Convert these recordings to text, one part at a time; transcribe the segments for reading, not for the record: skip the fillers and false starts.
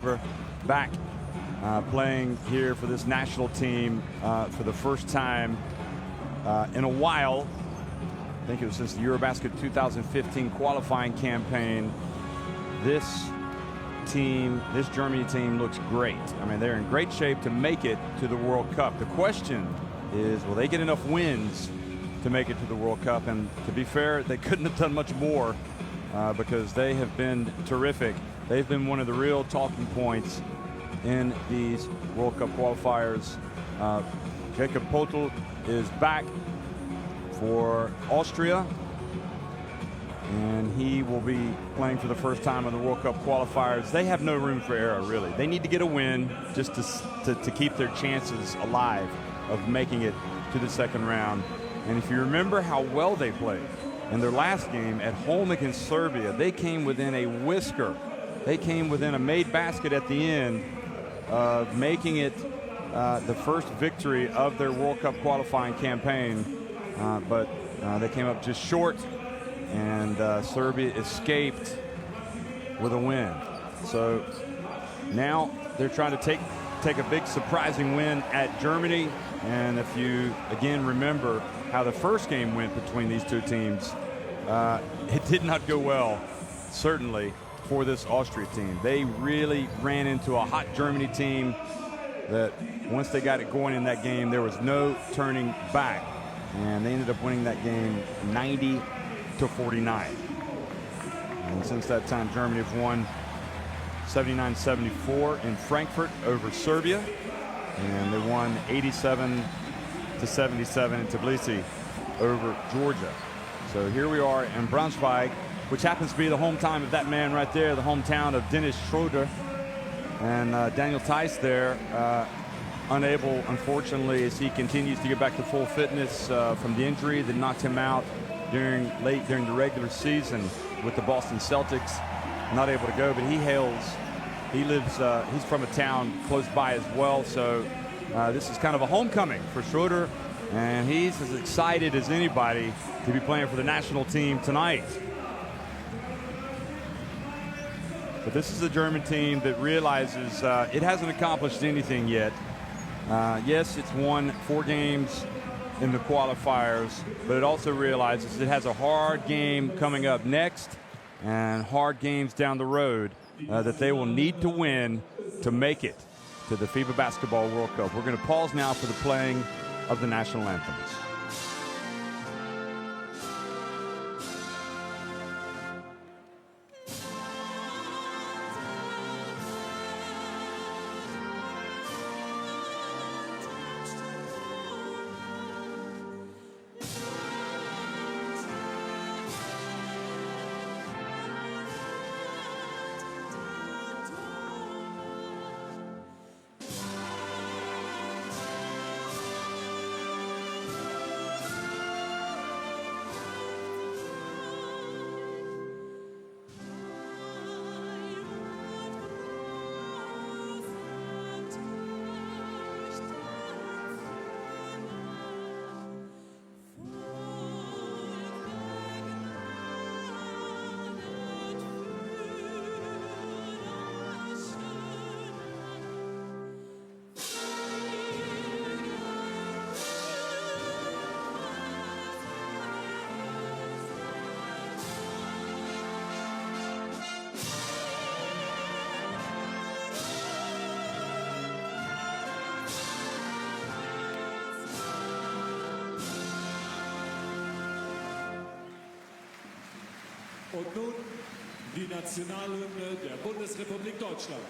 Oliver, back playing here for this national team for the first time in a while. I think it was since the Eurobasket 2015 qualifying campaign. This team, this Germany team, looks great. I mean, they're in great shape to make it to the World Cup. The question is, will they get enough wins to make it to the World Cup? And to be fair, they couldn't have done much more because they have been terrific. They've been one of the real talking points in these World Cup qualifiers. Jakob Poeltl is back for Austria, and he will be playing for the first time in the World Cup qualifiers. They have no room for error, really. They need to get a win just to keep their chances alive of making it to the second round. And if you remember how well they played in their last game at home against Serbia, they came within a whisker. They came within a made basket at the end of making it the first victory of their World Cup qualifying campaign, but they came up just short, and Serbia escaped with a win. So now they're trying to take a big surprising win at Germany. And if you again remember how the first game went between these two teams, it did not go well, certainly, for this Austria team. They really ran into a hot Germany team that once they got it going in that game, there was no turning back. And they ended up winning that game 90-49. And since that time, Germany have won 79-74 in Frankfurt over Serbia. And they won 87-77 in Tbilisi over Georgia. So here we are in Braunschweig, which happens to be the hometown of that man right there, the hometown of Dennis Schroeder. And Daniel Theis there, unable, unfortunately, as he continues to get back to full fitness from the injury that knocked him out during the regular season with the Boston Celtics. Not able to go, but he's from a town close by as well. So this is kind of a homecoming for Schroeder, and he's as excited as anybody to be playing for the national team tonight. But this is a German team that realizes it hasn't accomplished anything yet. Yes, it's won 4 games in the qualifiers, but it also realizes it has a hard game coming up next and hard games down the road that they will need to win to make it to the FIBA Basketball World Cup. We're going to pause now for the playing of the national anthems. Und nun die Nationalhymne der Bundesrepublik Deutschland.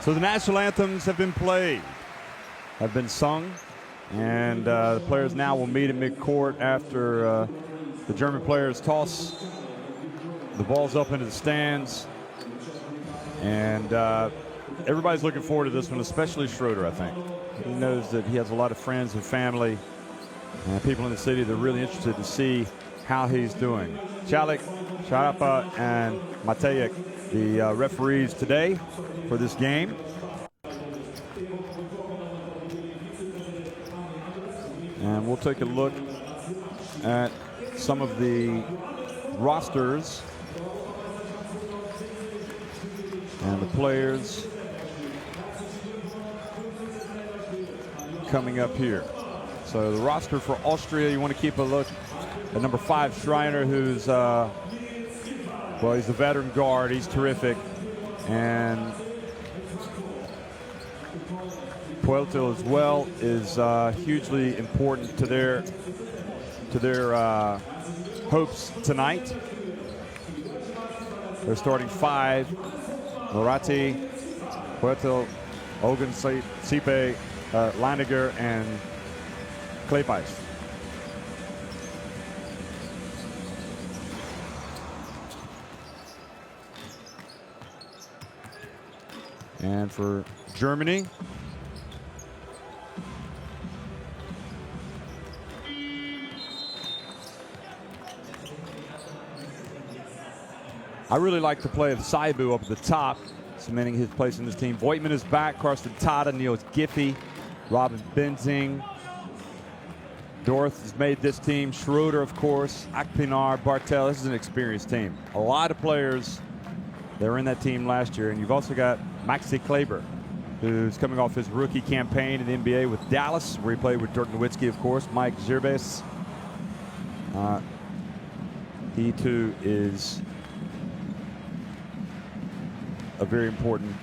So the national anthems have been played, have been sung, and the players now will meet at midcourt after the German players toss the balls up into the stands. And everybody's looking forward to this one, especially Schroeder, I think. He knows that he has a lot of friends and family and people in the city that are really interested to see how he's doing. Chalik, Sharapa, and Matejek, the referees today for this game. And we'll take a look at some of the rosters and the players coming up here. So the roster for Austria, you want to keep a look at number 5, Schreiner, who's, well, he's a veteran guard. He's terrific. And Puerto as well is hugely important to their hopes tonight. They're starting 5. Moratti, Puerto, Ogun, Sipe, Leininger, and Klepais. And for Germany, I really like to play with Saibu up at the top, cementing his place in this team. Voigtman is back, Karsten Tada, Niels Giffey, Robin Benzing. Dorth has made this team. Schroeder, of course, Akpinar, Bartel. This is an experienced team. A lot of players that were in that team last year. And you've also got Maxi Kleber, who's coming off his rookie campaign in the NBA with Dallas, where he played with Dirk Nowitzki, of course. Mike Zirbes. He, too, is a very important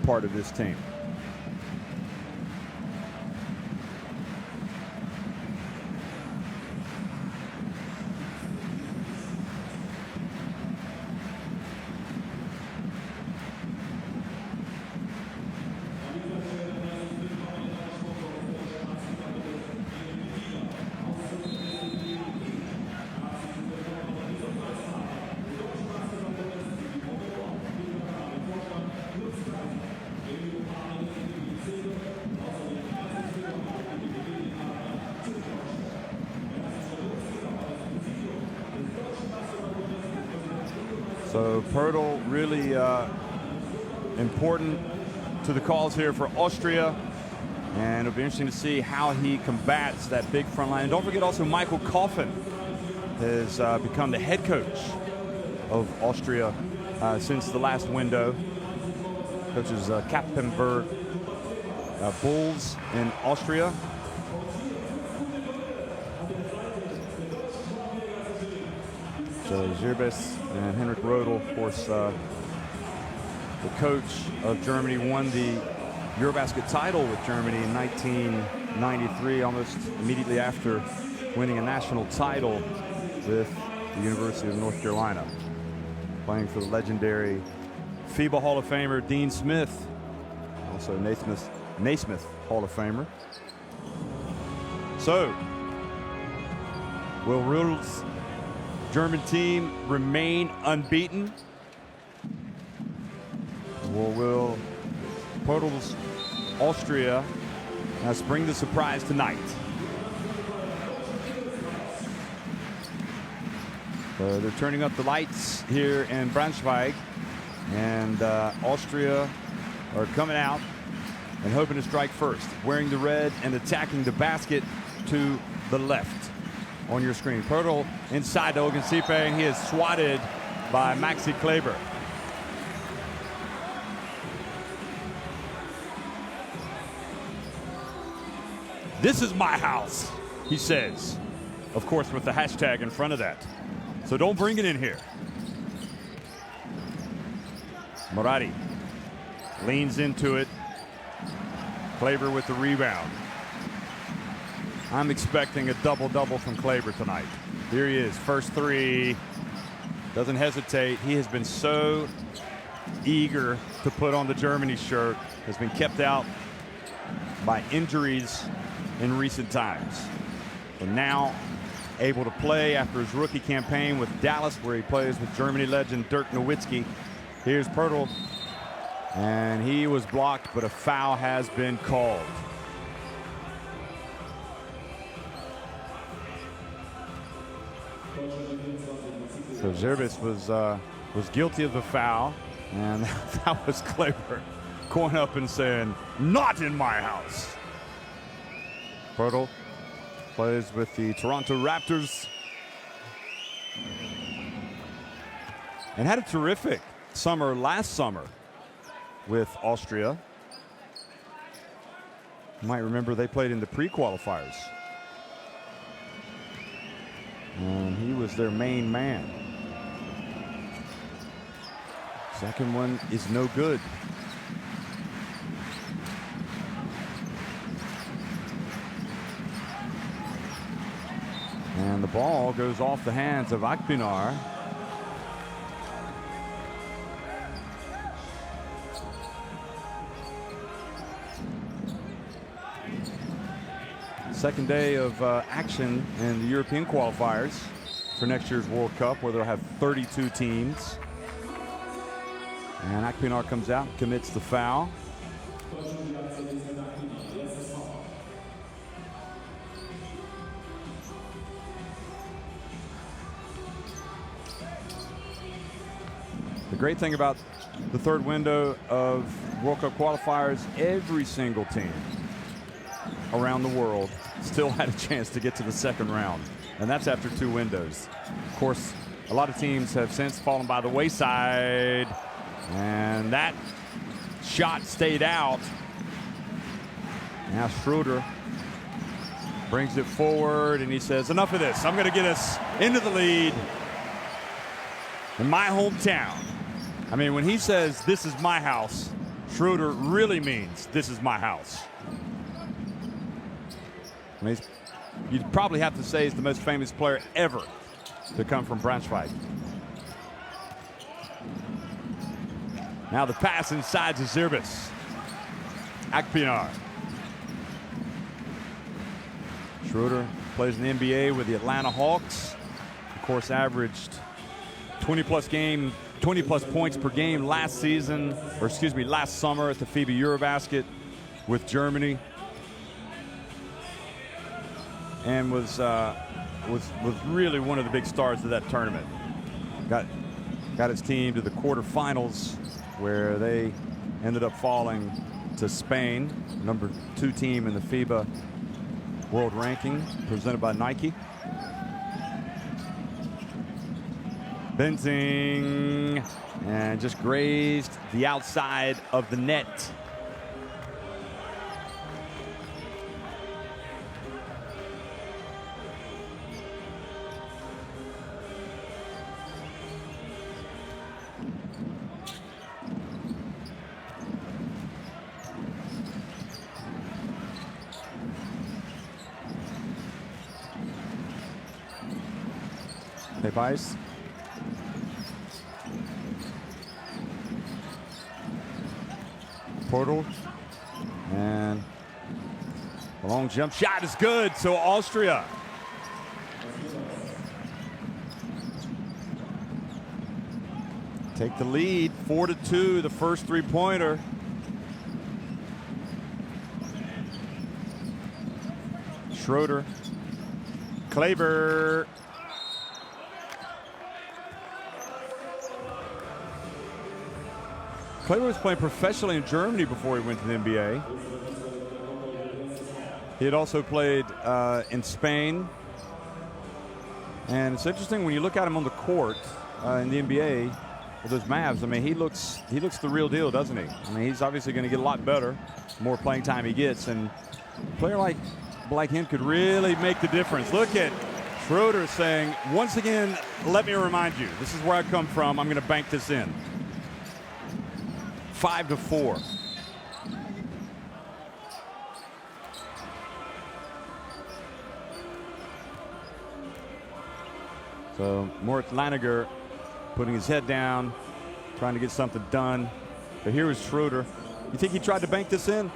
part of this team. So Poeltl really important to the calls here for Austria, and it'll be interesting to see how he combats that big front line. And don't forget also Michael Coffin has become the head coach of Austria since the last window. Coaches Kappenberg Bulls in Austria. So Zirbes and Henrik Rodel, of course, the coach of Germany, won the Eurobasket title with Germany in 1993, almost immediately after winning a national title with the University of North Carolina, playing for the legendary FIBA Hall of Famer Dean Smith, also Naismith Hall of Famer. So, will Rodel's German team remain unbeaten? Or will Poeltl's Austria bring the surprise tonight? They're turning up the lights here in Braunschweig, and Austria are coming out and hoping to strike first, wearing the red and attacking the basket to the left on your screen. Poeltl inside to Ogun Sipe, and he is swatted by Maxi Kleber. This is my house, he says. Of course, with the hashtag in front of that. So don't bring it in here. Moratti leans into it. Kleber with the rebound. I'm expecting a double-double from Kleber tonight. Here he is, first three. Doesn't hesitate. He has been so eager to put on the Germany shirt. Has been kept out by injuries in recent times. And now able to play after his rookie campaign with Dallas, where he plays with Germany legend Dirk Nowitzki. Here's Poeltl, and he was blocked, but a foul has been called. So Zerbis was guilty of the foul, and that was clever. Going up and saying, "Not in my house." Poeltl plays with the Toronto Raptors and had a terrific summer last summer with Austria. You might remember they played in the pre-qualifiers, and he was their main man. Second one is no good. And the ball goes off the hands of Akpinar. Second day of action in the European qualifiers for next year's World Cup, where they'll have 32 teams. And Akpinar comes out and commits the foul. The great thing about the third window of World Cup qualifiers, every single team around the world still had a chance to get to the second round, and that's after 2 windows. Of course, a lot of teams have since fallen by the wayside, and that shot stayed out. Now Schroeder brings it forward, and he says, "Enough of this. I'm going to get us into the lead in my hometown." I mean, when he says, "This is my house," Schroeder really means, "This is my house." I mean, you'd probably have to say he's the most famous player ever to come from Braunschweig. Now the pass inside to Zerbis. Akpinar. Schroeder plays in the NBA with the Atlanta Hawks. Of course, averaged 20-plus points per game last summer at the FIBA Eurobasket with Germany, and was really one of the big stars of that tournament. Got his team to the quarterfinals, where they ended up falling to Spain, number 2 team in the FIBA World Ranking, presented by Nike. Benzing, and just grazed the outside of the net. Vice. Poeltl, and the long jump shot is good. So Austria take the lead, 4-2. The first 3-pointer. Schroeder, Kleber. Kleber was playing professionally in Germany before he went to the NBA. He had also played in Spain. And it's interesting when you look at him on the court in the NBA with those Mavs. I mean, he looks the real deal, doesn't he? I mean, he's obviously going to get a lot better the more playing time he gets. And a player like him could really make the difference. Look at Schroeder saying, "Once again, let me remind you, this is where I come from. I'm going to bank this in." 5-4. So Moritz Laniger putting his head down, trying to get something done. But here is Schroeder. You think he tried to bank this in?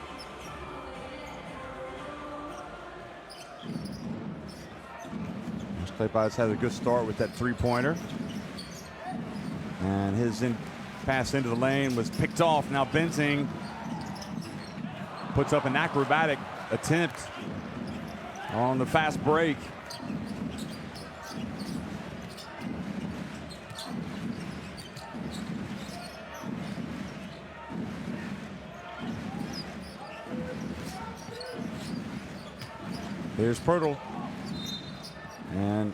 Kleypas had a good start with that three-pointer. And his pass into the lane was picked off. Now Benzing puts up an acrobatic attempt on the fast break. Here's Pirtle. And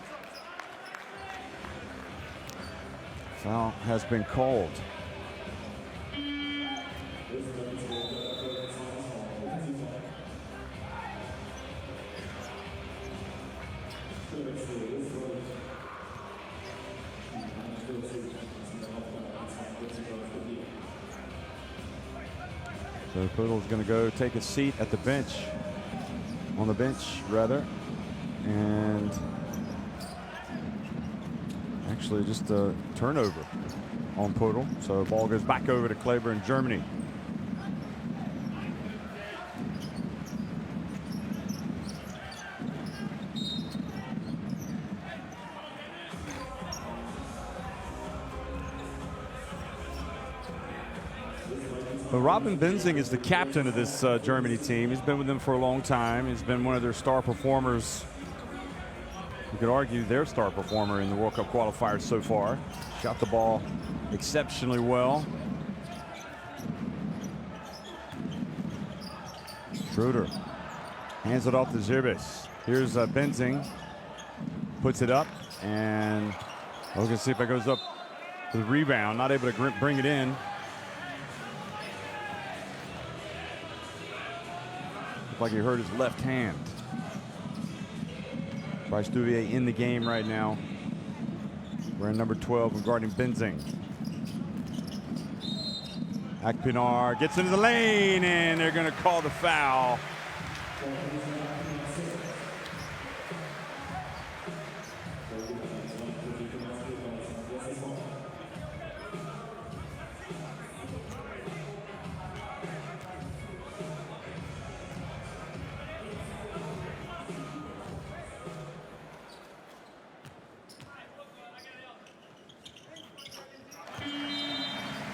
foul has been called. So Pirtle's going to go take a seat at the bench, on the bench rather, and actually just a turnover on Pirtle. So the ball goes back over to Claiborne, Germany. Well, Robin Benzing is the captain of this Germany team. He's been with them for a long time. He's been one of their star performers. You could argue their star performer in the World Cup qualifiers so far. Shot the ball exceptionally well. Schroeder hands it off to Zirbis. Here's Benzing. Puts it up, and we're going to see if it goes up to the rebound. Not able to bring it in. Looked like he hurt his left hand. Bryce Duvier in the game right now. Wearing number 12 regarding Benzing. Akpinar gets into the lane, and they're going to call the foul.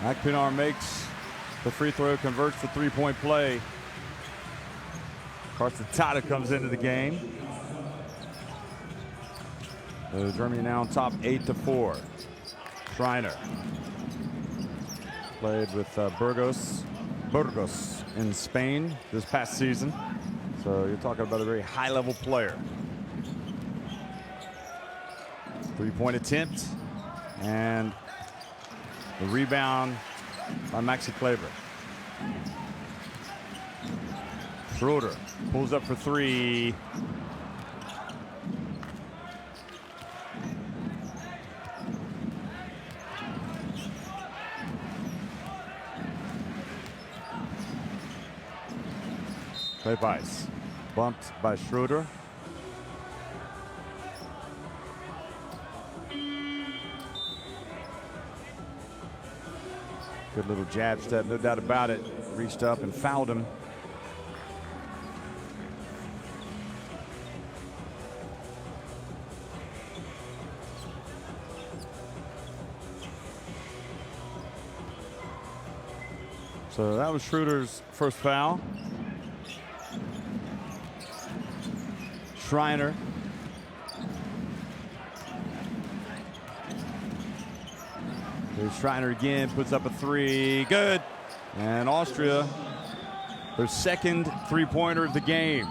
Akpinar makes the free throw, converts the three-point play. Carson Tata comes into the game. So Germany now on top 8-4. Schreiner played with Burgos in Spain this past season. So you're talking about a very high-level player. Three-point attempt, and the rebound by Maxi Kleber. Schroeder pulls up for three. Kleypas bumped by Schroeder. Good little jab step, no doubt about it. Reached up and fouled him. So that was Schroeder's first foul. Schreiner. Here's Schreiner again, puts up a three, good. And Austria, their second three-pointer of the game.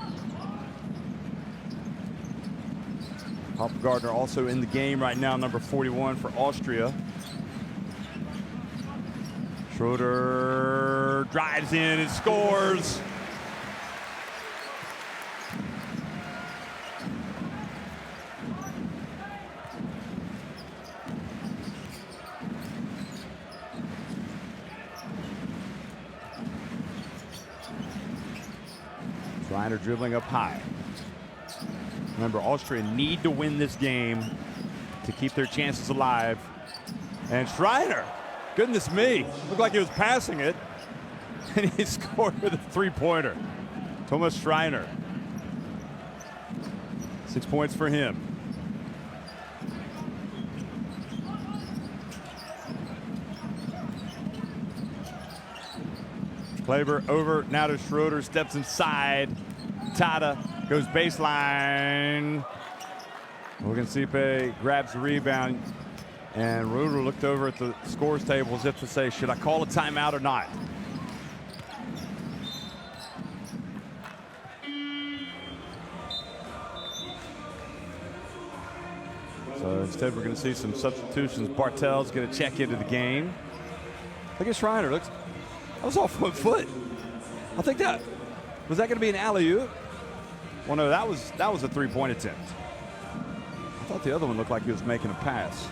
Hopgardner also in the game right now, number 41 for Austria. Schroeder drives in and scores. Schreiner dribbling up high. Remember, Austria need to win this game to keep their chances alive And Schreiner, goodness me, looked like he was passing it. And he scored with a three-pointer. Thomas Schreiner. 6 points for him. Kleber over now to Schroeder, steps inside. Tada goes baseline. Ogunsipe grabs the rebound, and Schroeder looked over at the scores table as if to say, should I call a timeout or not? So instead, we're going to see some substitutions. Bartel's going to check into the game. Look at Schreiner. That was off 1 foot. I think that was that going to be an alley-oop? Well, no, that was a three-point attempt. I thought the other one looked like he was making a pass.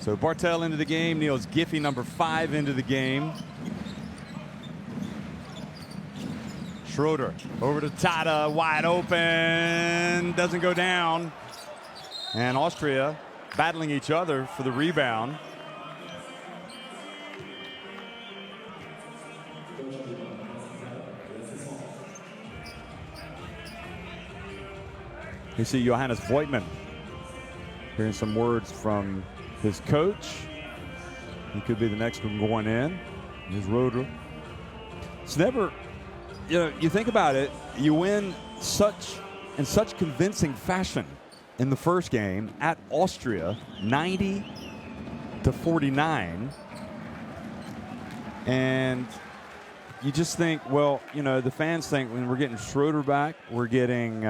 So Bartel into the game. Niels Giffey, number 5, into the game. Schroeder over to Tada, wide open, doesn't go down. And Austria battling each other for the rebound. You see Johannes Voigtman hearing some words from his coach. He could be the next one going in. Here's Schroeder. It's never, you think about it, you win in such convincing fashion in the first game at Austria, 90-49. And you just think, well, the fans think when we're getting Schroeder back, we're getting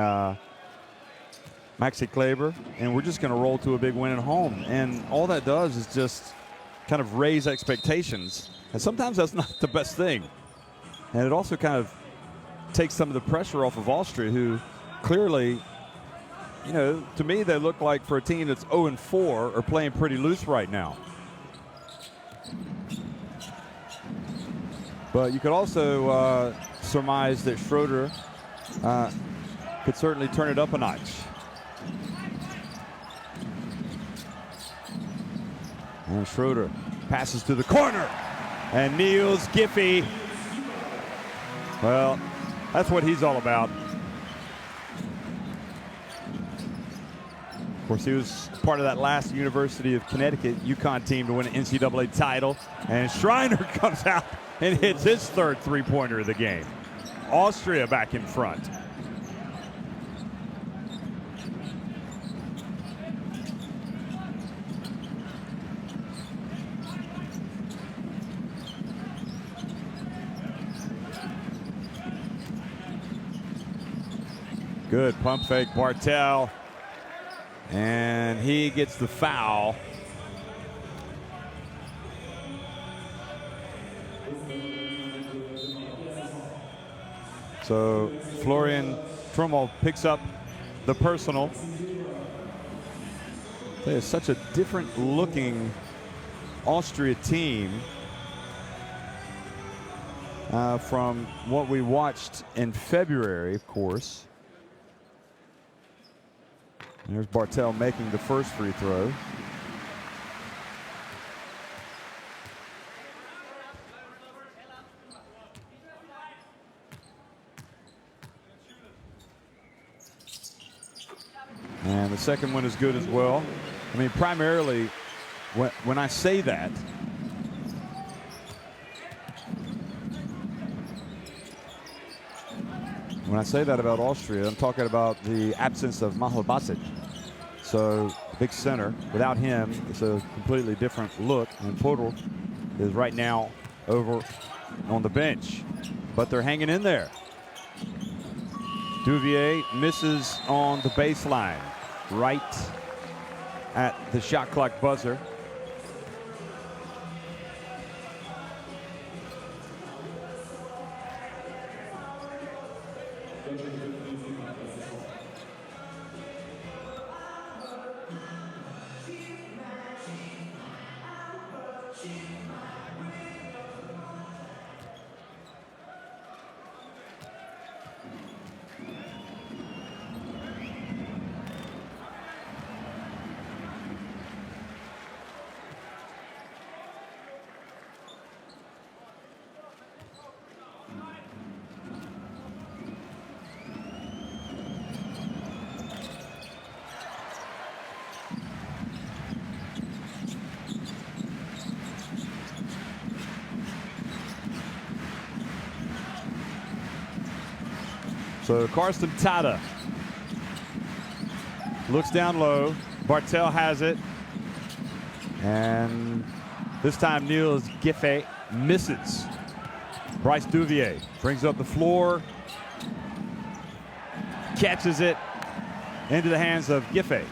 Maxi Kleber, and we're just going to roll to a big win at home. And all that does is just kind of raise expectations. And sometimes that's not the best thing. And it also kind of takes some of the pressure off of Austria, who clearly, to me, they look like, for a team that's 0-4, are playing pretty loose right now. But you could also surmise that Schroeder could certainly turn it up a notch. And Schroeder passes to the corner. And Niels Giffey, well, that's what he's all about. Of course, he was part of that last University of Connecticut UConn team to win an NCAA title. And Schreiner comes out and hits his third three-pointer of the game. Austria back in front. Good pump fake, Bartel. And he gets the foul. So Florian Trummel picks up the personal. They are such a different looking Austria team from what we watched in February, of course. And there's Bartel making the first free throw. And the second one is good as well. I mean, primarily, when I say that, about Austria, I'm talking about the absence of Mahal Basic. So, big center. Without him, it's a completely different look. And Podol is right now over on the bench. But they're hanging in there. Duvier misses on the baseline, right at the shot clock buzzer. So Karsten Tada looks down low. Bartel has it. And this time Niels Giffey misses. Bryce Duvier brings up the floor. Catches it into the hands of Giffey.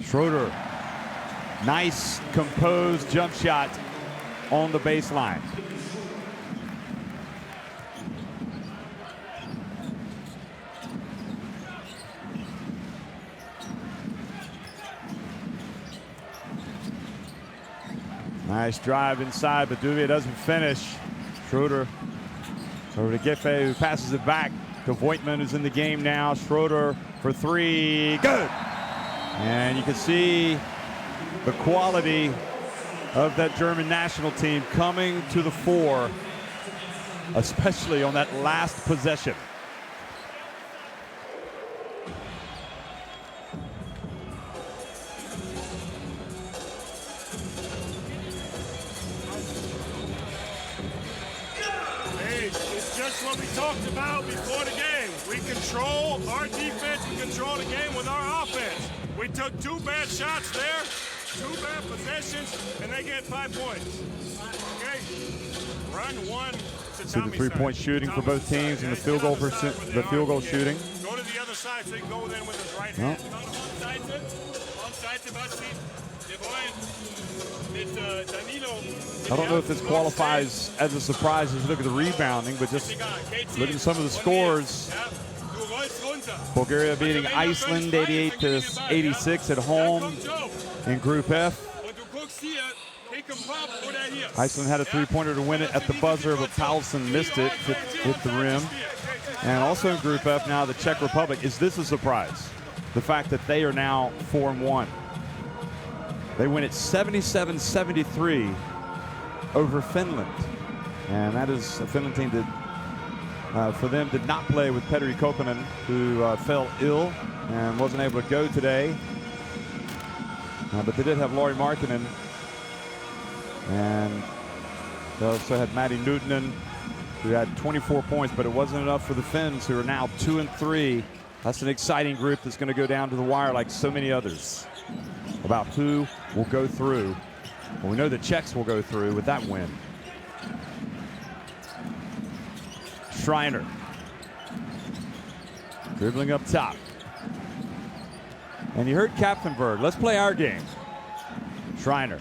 Schroeder, nice composed jump shot on the baseline. Nice drive inside, but Duvier doesn't finish. Schroeder over to Giffey, who passes it back to Voigtman, who's in the game now. Schroeder for three, good! And you can see the quality of that German national team coming to the fore, especially on that last possession. It's just what we talked about before the game. We control our defense, we control the game with our offense. We took 2 bad shots there, 2 bad possessions, and they get 5 points. Okay? Run one. See the three-point shooting for both teams and the field goal shooting. Go to the other side so you can go in with his right hand. I don't know if this qualifies as a surprise as you look at the rebounding, but just look at some of the scores. Bulgaria beating Iceland 88-86 at home in Group F. Iceland had a three-pointer to win it at the buzzer, but Paulson missed it, hit the rim. And also in Group F now, the Czech Republic. Is this a surprise? The fact that they are now 4-1. They win it 77-73 over Finland. And that is a Finland team that, for them, did not play with Petteri Koponen, who fell ill and wasn't able to go today. But they did have Lauri Markkanen. And they also had Matti Nuutinen, who had 24 points, but it wasn't enough for the Finns, who are now 2-3. That's an exciting group that's going to go down to the wire like so many others. About who will go through. Well, we know the Czechs will go through with that win. Schreiner dribbling up top. And you heard Kapfenberg. Let's play our game. Schreiner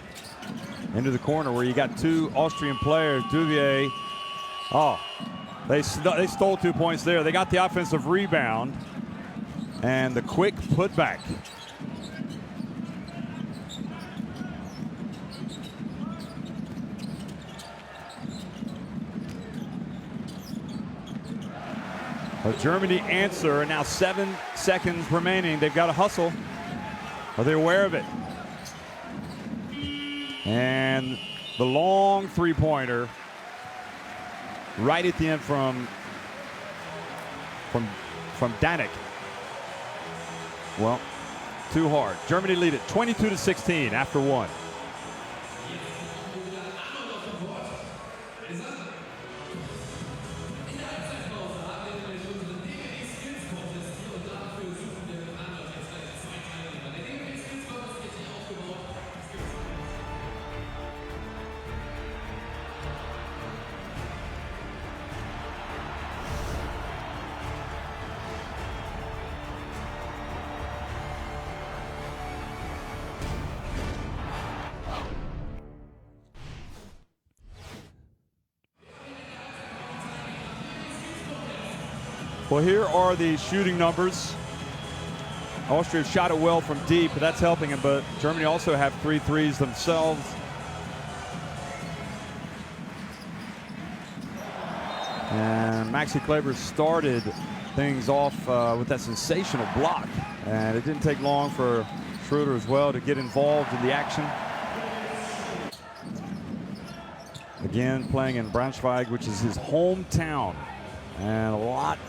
into the corner where you got 2 Austrian players. Duvier. Oh, they stole 2 points there. They got the offensive rebound and the quick putback. Germany answer, and now 7 seconds remaining. They've got to hustle. Are they aware of it? And the long three-pointer right at the end from Danik. Well, too hard. Germany lead it 22-16 after 1. Well, here are the shooting numbers. Austria shot it well from deep, but that's helping them. But Germany also have 3 threes themselves. And Maxi Kleber started things off with that sensational block. And it didn't take long for Schroeder as well to get involved in the action. Again, playing in Braunschweig, which is his hometown. And a lot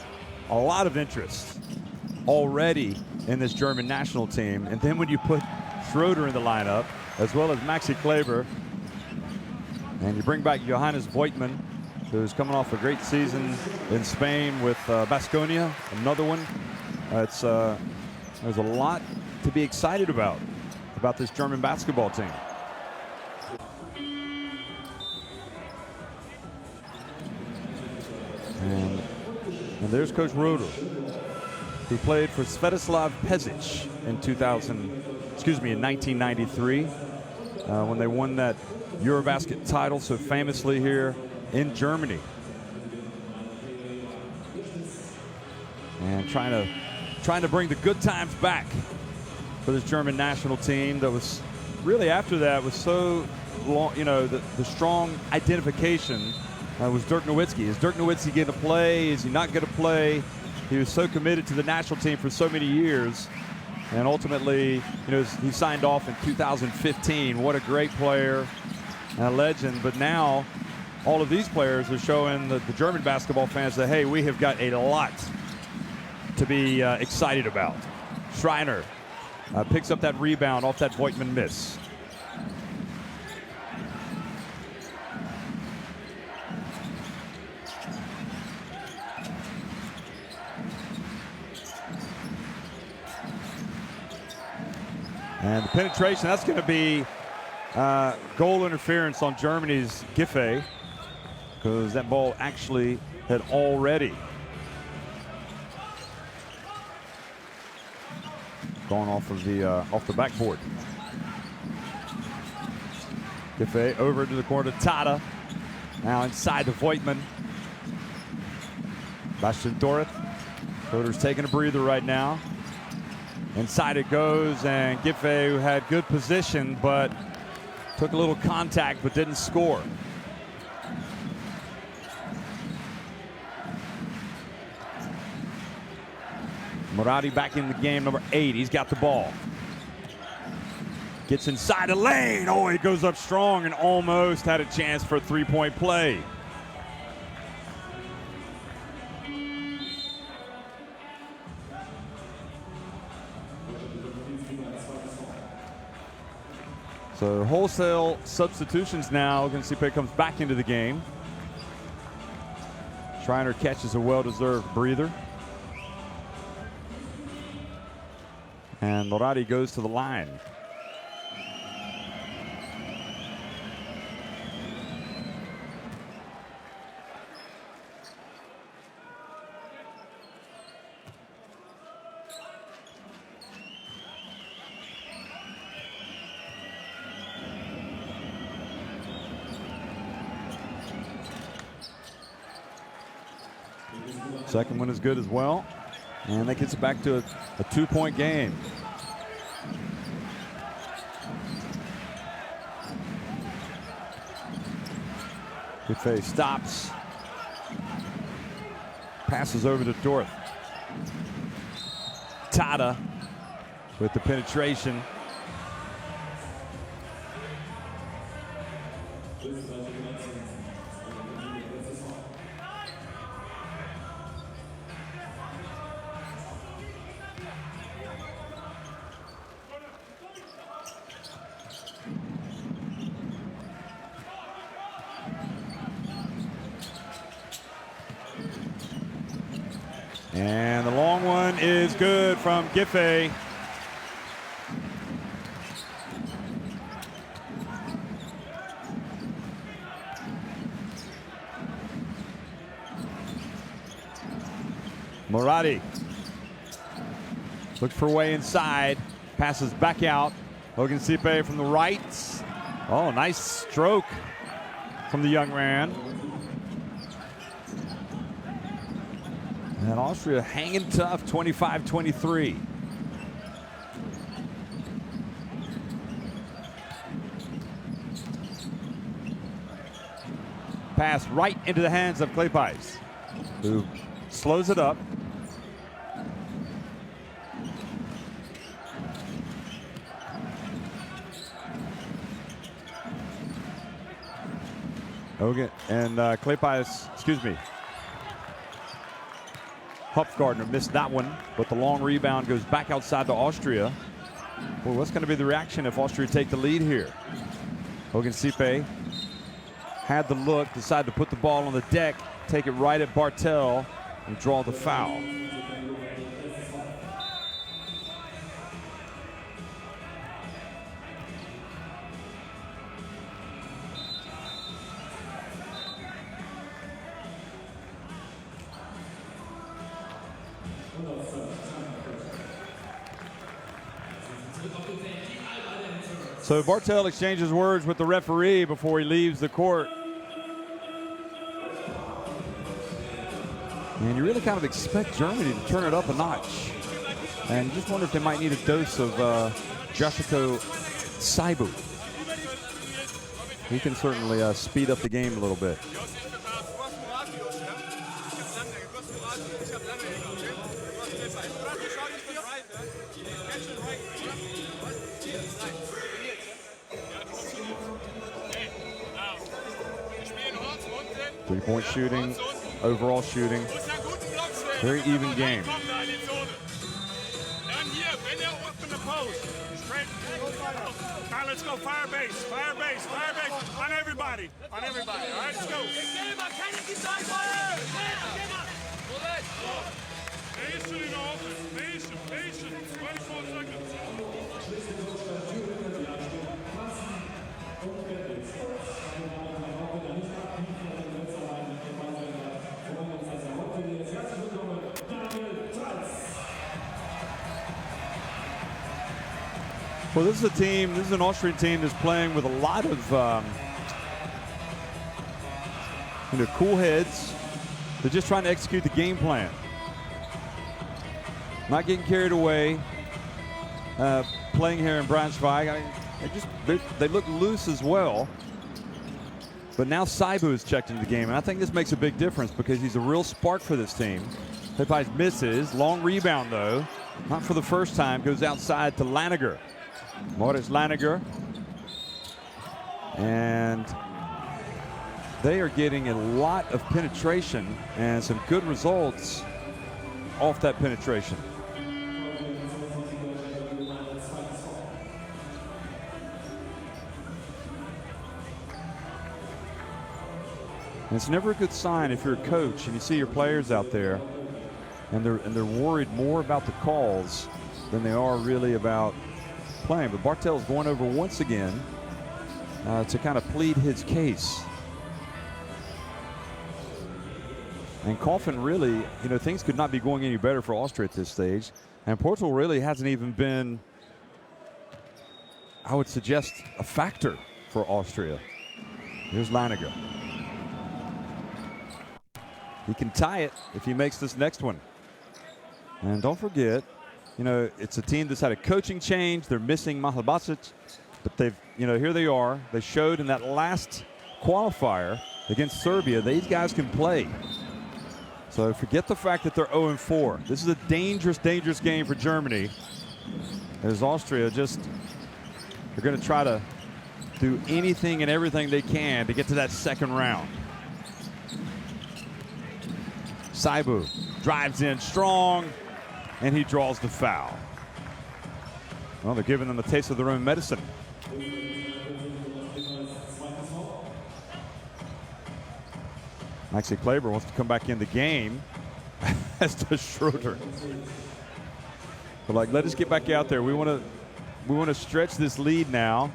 of interest already in this German national team. And then when you put Schroeder in the lineup, as well as Maxi Kleber. And you bring back Johannes Voigtmann, who's coming off a great season in Spain with Baskonia, another one. There's a lot to be excited about this German basketball team. And there's Coach Roeder, who played for Svetislav Pezic in 1993, when they won that Eurobasket title so famously here in Germany. And trying to bring the good times back for this German national team that was really, after that, was so long, you know, the strong identification was Dirk Nowitzki. Is Dirk Nowitzki going to play? Is he not going to play? He was so committed to the national team for so many years. And ultimately, you know, he signed off in 2015. What a great player and a legend. But now all of these players are showing the German basketball fans that, hey, we have got a lot to be excited about. Schreiner picks up that rebound off that Voigtmann miss. And the penetration, that's going to be goal interference on Germany's Giffey, because that ball actually had already gone off of the backboard. Giffey over to the corner to Tata. Now inside to Voigtmann. Bastian Dorith. Schroeder's taking a breather right now. Inside it goes, and Giffey, who had good position, but took a little contact but didn't score. Moratti back in the game, number 8. He's got the ball. Gets inside the lane. Oh, he goes up strong and almost had a chance for a three-point play. So wholesale substitutions now. Gunsipe comes back into the game. Schreiner catches a well-deserved breather. And Moratti goes to the line. Second one is good as well. And that gets it back to a two-point game. Giffey stops. Passes over to Dorth. Tata with the penetration. And the long one is good from Giffey. Moratti looks for a way inside, passes back out. Gunsipe from the right. Oh, nice stroke from the young man. And Austria hanging tough, 25-23. Pass right into the hands of Klepais, who slows it up. Okay, and Klepais, excuse me. Hupfgardner missed that one, but the long rebound goes back outside to Austria. Well, what's going to be the reaction if Austria take the lead here? Ogunsipe had the look, decided to put the ball on the deck, take it right at Bartel, and draw the foul. So Bartel exchanges words with the referee before he leaves the court. And you really kind of expect Germany to turn it up a notch. And you just wonder if they might need a dose of Jessica Saibu. He can certainly speed up the game a little bit. Three-point shooting, overall shooting, very even game. Now let's go fire base, fire base, fire base on everybody, all right, let's go. Patient in offense, patient, 24 seconds. Well, this is an Austrian team that's playing with a lot of cool heads. They're just trying to execute the game plan. Not getting carried away. Playing here in Braunschweig, they look loose as well. But now Saibu is checked into the game, and I think this makes a big difference because he's a real spark for this team. Pepais misses, long rebound though, not for the first time, goes outside to Laniger. Moritz Laniger, and they are getting a lot of penetration and some good results off that penetration. And it's never a good sign if you're a coach and you see your players out there and they're worried more about the calls than they are really about playing. But Bartel's going over once again to kind of plead his case. And Coffin really, things could not be going any better for Austria at this stage. And Portugal really hasn't even been, I would suggest, a factor for Austria. Here's Laniger. He can tie it if he makes this next one. And don't forget, it's a team that's had a coaching change. They're missing Mahalbasic, but they've, here they are. They showed in that last qualifier against Serbia, these guys can play. So forget the fact that they're 0-4. This is a dangerous, dangerous game for Germany. As Austria they're going to try to do anything and everything they can to get to that second round. Saibu drives in strong, and he draws the foul. Well, they're giving them a taste of their own medicine. Maxi Kleber wants to come back in the game, as does Schroeder. But let us get back out there. We want to stretch this lead now.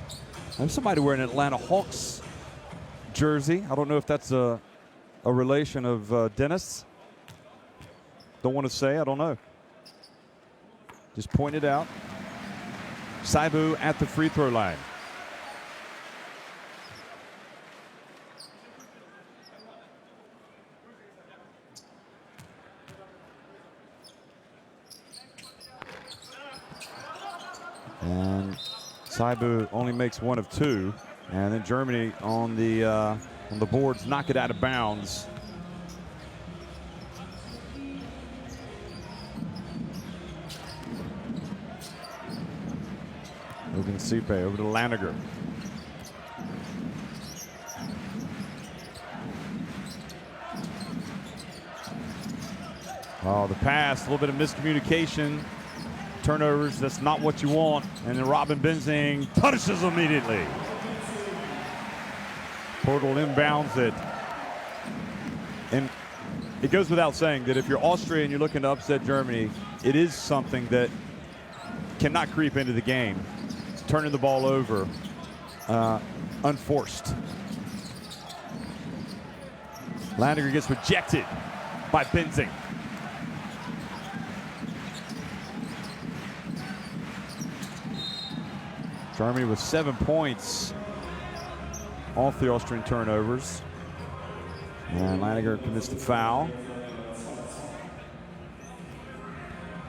There's somebody wearing an Atlanta Hawks jersey. I don't know if that's a relation of Dennis. Don't want to say, I don't know. Just point it out. Saibu at the free throw line. And Saibu only makes one of two. And then Germany on the boards knock it out of bounds. Ogunsipe over to Laniger. Oh, the pass, a little bit of miscommunication. turnovers. That's not what you want. And then Robin Benzing punishes immediately. Portal inbounds it. And it goes without saying that if you're Austria and you're looking to upset Germany, it is something that cannot creep into the game. It's turning the ball over unforced. Landiger gets rejected by Benzing. Germany with 7 points off the Austrian turnovers. And Landiger commits the foul.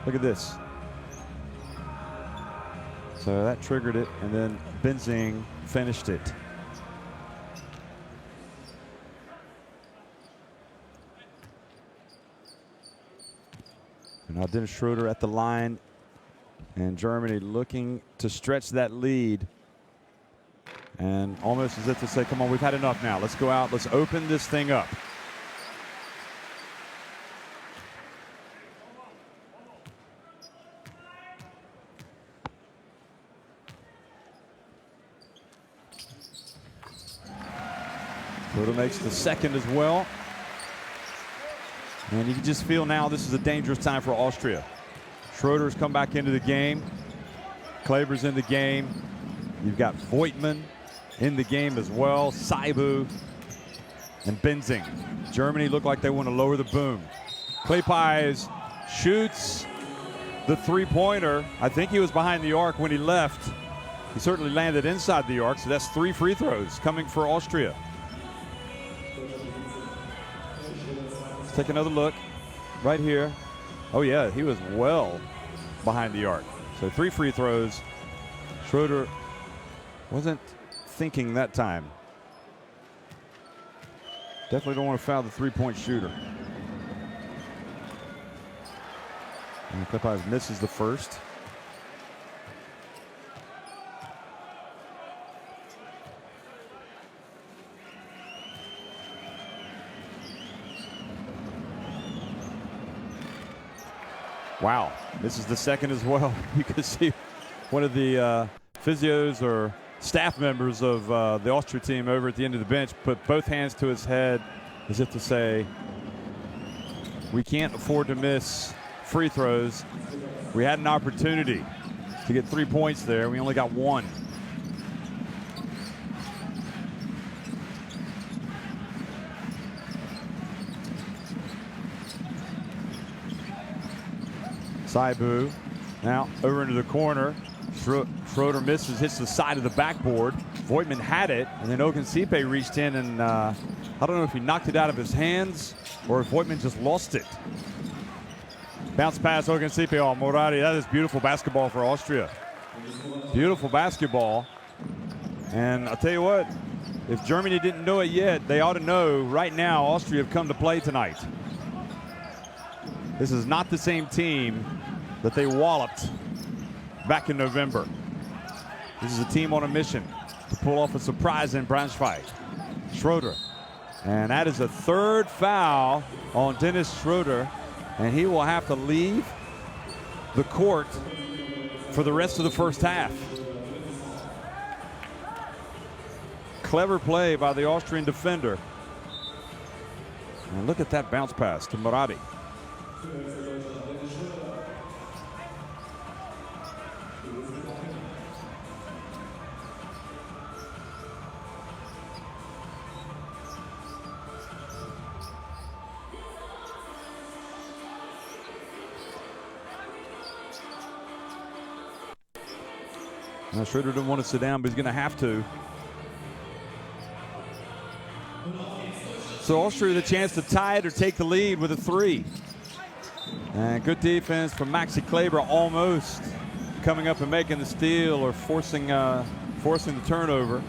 Look at this. So that triggered it, and then Benzing finished it. And now Dennis Schroeder at the line, and Germany looking to stretch that lead. And almost as if to say, come on, we've had enough now. Let's go out, let's open this thing up. Schroeder makes the second as well. And you can just feel now this is a dangerous time for Austria. Schroeder's come back into the game. Kleber's in the game. You've got Voigtman in the game as well. Saibu and Benzing. Germany look like they want to lower the boom. Kleypais shoots the three-pointer. I think he was behind the arc when he left. He certainly landed inside the arc, so that's 3 free throws coming for Austria. Let's take another look right here. Oh yeah, he was well behind the arc. So 3 free throws. Schroeder wasn't thinking that time. Definitely don't want to foul the three-point shooter. And Kleypais misses the first. Wow, this is the second as well. You can see one of the physios or staff members of the Austria team over at the end of the bench put both hands to his head as if to say, we can't afford to miss free throws. We had an opportunity to get 3 points there. We only got 1. Saibu now over into the corner. Schroeder misses, hits the side of the backboard. Voigtman had it, and then Ogunsipe reached in and I don't know if he knocked it out of his hands or if Voigtman just lost it. Bounce pass, Ogunsipe. Oh, Morari, that is beautiful basketball for Austria. Beautiful basketball. And I'll tell you what, if Germany didn't know it yet, they ought to know right now Austria have come to play tonight. This is not the same team that they walloped back in November. This is a team on a mission to pull off a surprise in Braunschweig. Schroeder. And that is a 3rd foul on Dennis Schroeder, and he will have to leave the court for the rest of the first half. Clever play by the Austrian defender. And look at that bounce pass to Moradi. Now Schroeder didn't want to sit down, but he's going to have to. So Austria the chance to tie it or take the lead with a 3. And good defense from Maxi Kleber, almost coming up and making the steal or forcing the turnover.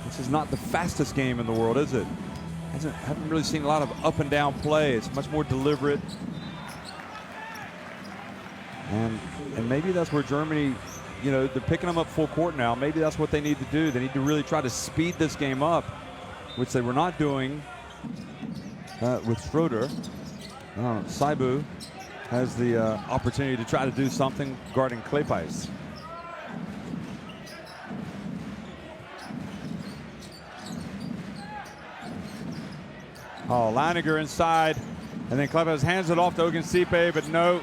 This is not the fastest game in the world, is it? Haven't really seen a lot of up and down play. It's much more deliberate. And maybe that's where Germany, you know, they're picking them up full court now. Maybe that's what they need to do. They need to really try to speed this game up, which they were not doing with Schroeder. Saibu has the opportunity to try to do something guarding Klepais. Oh, Leininger inside, and then Klepais hands it off to Ogunsipe, but no,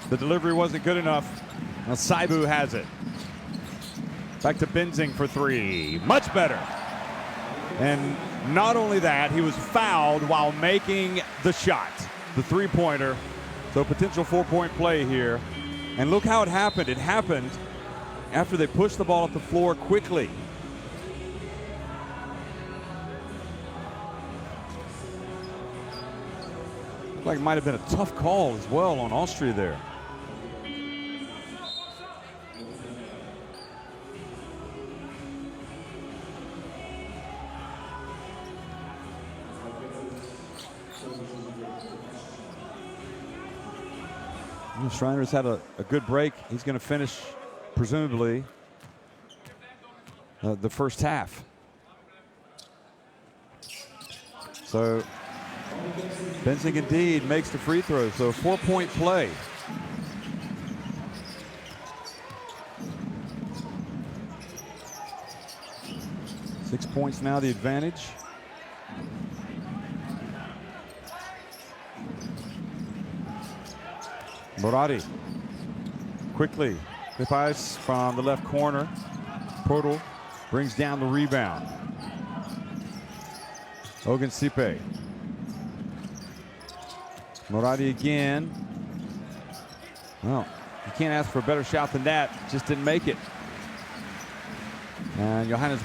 the delivery wasn't good enough. Now Saibu has it. Back to Benzing for three. Much better. And not only that, he was fouled while making the shot, the three-pointer. So potential four-point play here. And look how it happened. It happened after they pushed the ball up the floor quickly. Looked like it might have been a tough call as well on Austria there. Schreiner's had a good break. He's going to finish, presumably, the first half. So Benzing indeed makes the free throw. So 4-point play. Six points now, the advantage. Morati quickly. Klepais from the left corner. Portal brings down the rebound. Ogunsipe. Morati again. Well, you can't ask for a better shot than that. Just didn't make it. And Johannes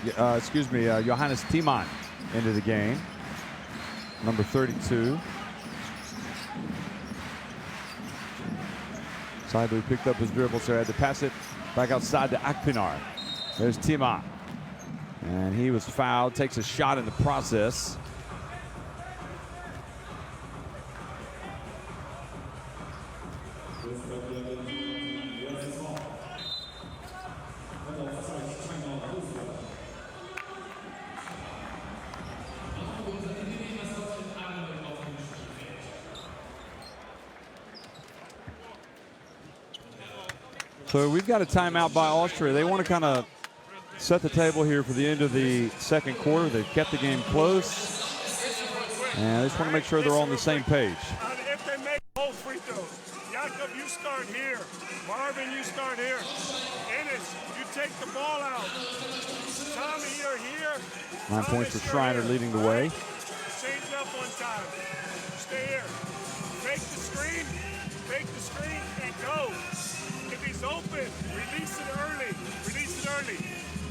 Tiemann into the game. Number 32. Saibu picked up his dribble, so he had to pass it back outside to Akpinar. There's Tiemann. And he was fouled, takes a shot in the process. So we've got a timeout by Austria. They want to kind of set the table here for the end of the second quarter. They've kept the game close, and they just want to make sure they're all on the same page. If they make both free throws, Jakob, you start here. Marvin, you start here. Ennis, you take the ball out. Tommy, you're here. 9 points for Schreiner leading the way. Change up one time. Stay here. Fake the screen, and go. If he's open, release it early.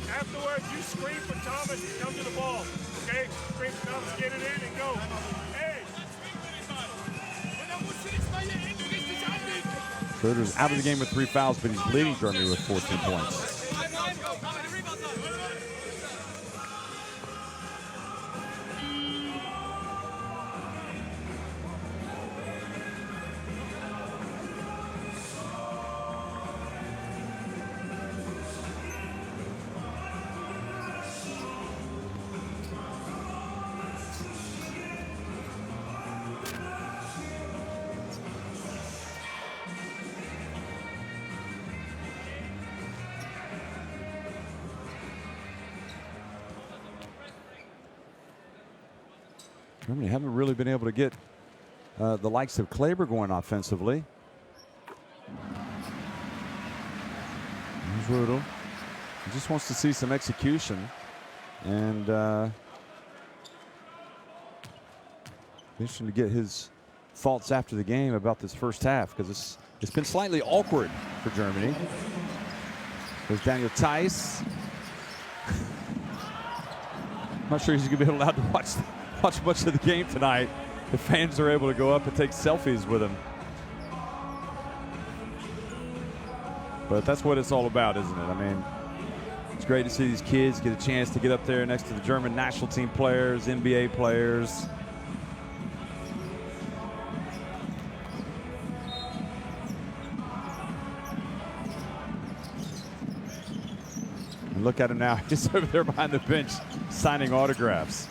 Afterwards, you screen for Thomas and come to the ball. Okay? Screen for Thomas, get it in and go. Hey! Schroeder's out of the game with 3 fouls, but he's leading Germany with 14 points. Germany haven't really been able to get the likes of Kleber going offensively. Here's Rudel. He just wants to see some execution. And interesting to get his thoughts after the game about this first half, because it's been slightly awkward for Germany. There's Daniel Theis. I'm not sure he's going to be allowed to watch much of the game tonight. The fans are able to go up and take selfies with him. But that's what it's all about, isn't it? I mean, it's great to see these kids get a chance to get up there next to the German national team players, NBA players. And look at him now, just over there behind the bench, signing autographs.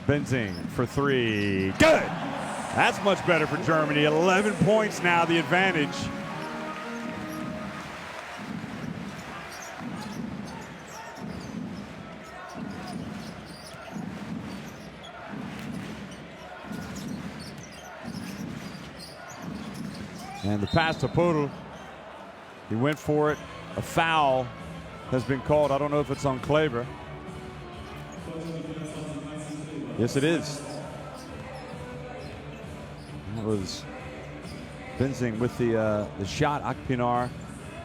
Benzing for three. Good. That's much better for Germany. 11 points now, the advantage. And the pass to Podol. He went for it. A foul has been called. I don't know if it's on Kleber. Yes, it is. That was Benzing with the shot, Akpinar.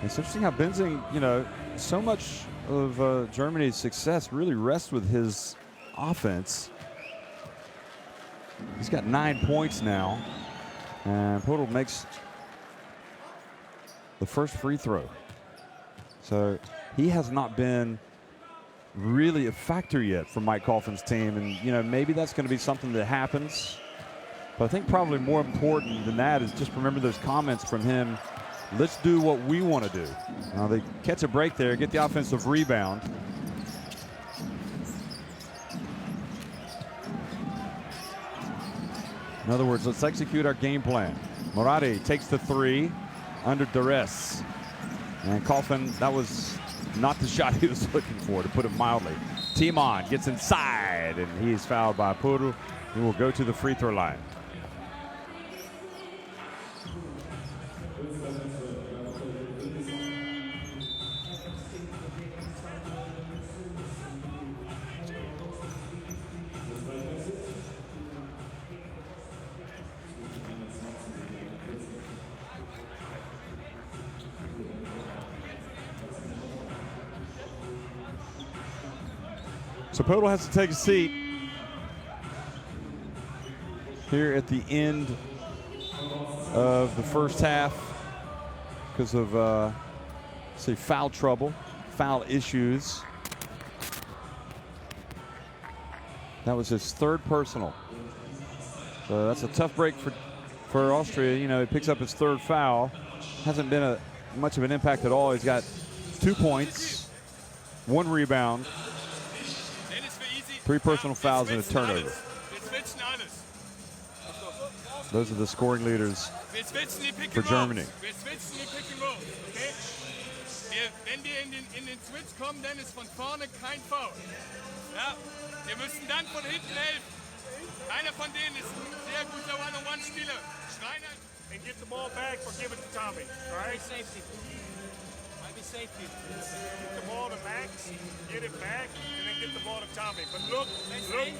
It's interesting how Benzing, you know, so much of Germany's success really rests with his offense. He's got 9 points now. And Podol makes the first free throw. So he has not been really a factor yet for Mike Coffin's team, and you know, maybe that's going to be something that happens, but I think probably more important than that is just remember those comments from him. Let's do what we want to do. Now they catch a break there, get the offensive rebound. In other words, let's execute our game plan. Morati takes the three under duress, and Coffin, that was not the shot he was looking for, to put it mildly. Timon gets inside, and he's fouled by Podol. He will go to the free throw line. So Podol has to take a seat here at the end of the first half because of, say, foul trouble, foul issues. That was his third personal. So that's a tough break for Austria. You know, he picks up his third foul. Hasn't been much of an impact at all. He's got 2 points, 1 rebound, 3 personal fouls and a turnover. Those are the scoring leaders for Germany. Wenn wir in den Switch kommen, dann ist von vorne kein Foul. Ja, wir müssen dann von hinten helfen. Einer von denen ist ein sehr guter One-on-One-Spieler. Schreiner. And get the ball back or give it to Tommy. All right? Safety. Might be safety. Get the ball to Max, get it back, and then get the ball to Tommy. But look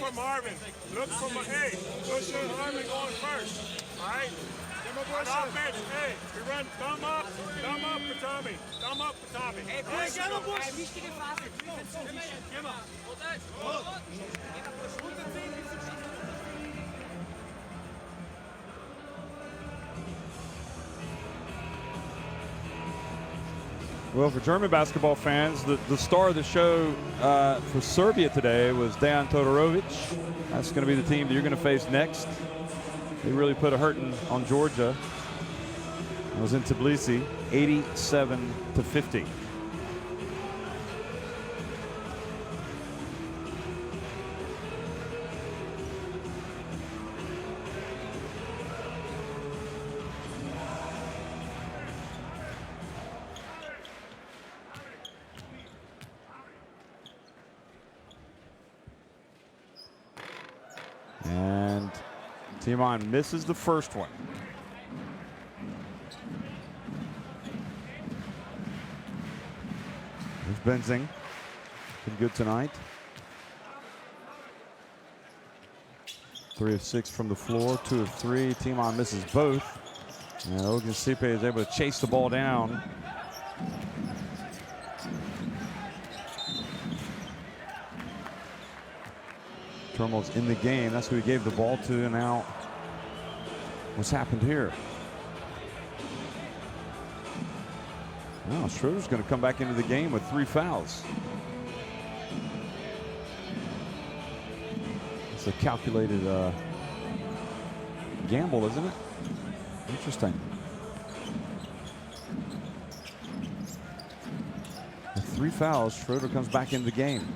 for Marvin. Look for Marvin going first. All right? On offense, hey, we run thumb up for Tommy. Thumb up for Tommy. Hey, wichtige Phase. Well, for German basketball fans, the star of the show for Serbia today was Dejan Todorovic. That's going to be the team that you're going to face next. They really put a hurting on Georgia. It was in Tbilisi, 87-50. And Timon misses the first one. There's Benzing. Been good tonight. 3 of 6 from the floor, 2 of 3. Timon misses both. And Ogunsipe is able to chase the ball down. Termel's in the game. That's who he gave the ball to. And now, what's happened here? Well, Schroeder's going to come back into the game with 3 fouls. It's a calculated gamble, isn't it? Interesting. With 3 fouls, Schroeder comes back into the game.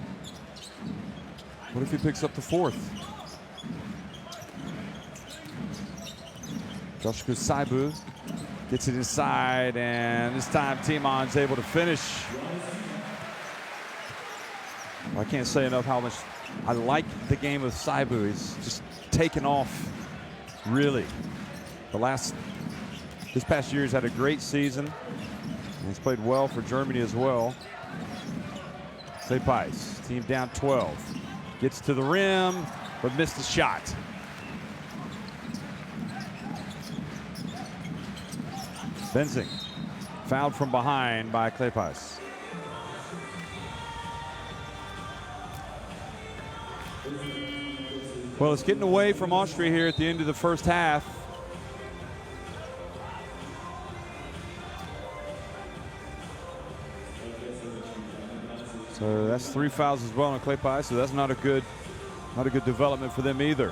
What if he picks up the 4th? Joshua Saibu gets it inside, and this time Timon's able to finish. I can't say enough how much I like the game of Saibu. He's just taken off, really. This past year he's had a great season. And he's played well for Germany as well. Kleipais, team down 12. Gets to the rim, but missed the shot. Benzing, fouled from behind by Kleipais. Well, it's getting away from Austria here at the end of the first half. So that's 3 fouls as well on Kleipais, so that's not a good development for them either.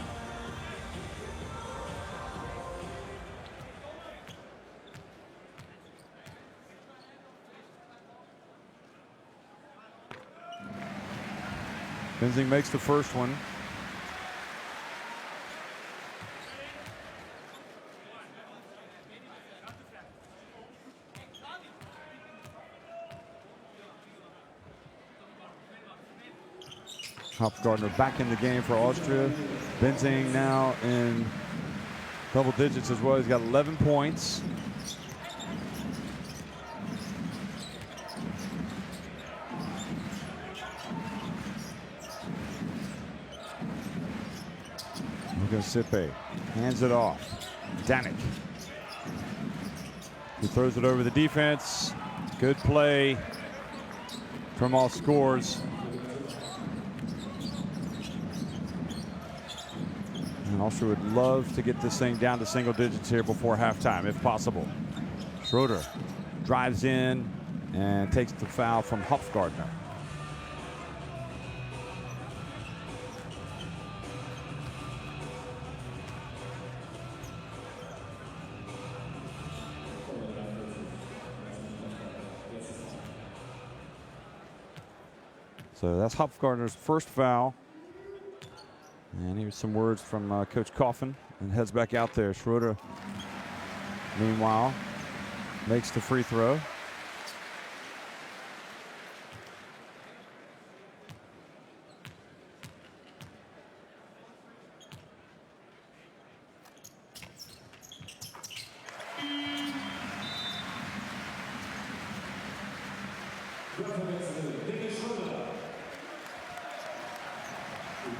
Benzing makes the first one. Hopgardner back in the game for Austria. Benzing now in double digits as well. He's got 11 points. Sipe hands it off. Danik. He throws it over the defense. Good play. Tremal scores. And Austria would love to get this thing down to single digits here before halftime, if possible. Schroeder drives in and takes the foul from Hopgardner. So that's Hopgardner's first foul. And here's some words from Coach Coffin, and heads back out there. Schroeder, meanwhile, makes the free throw.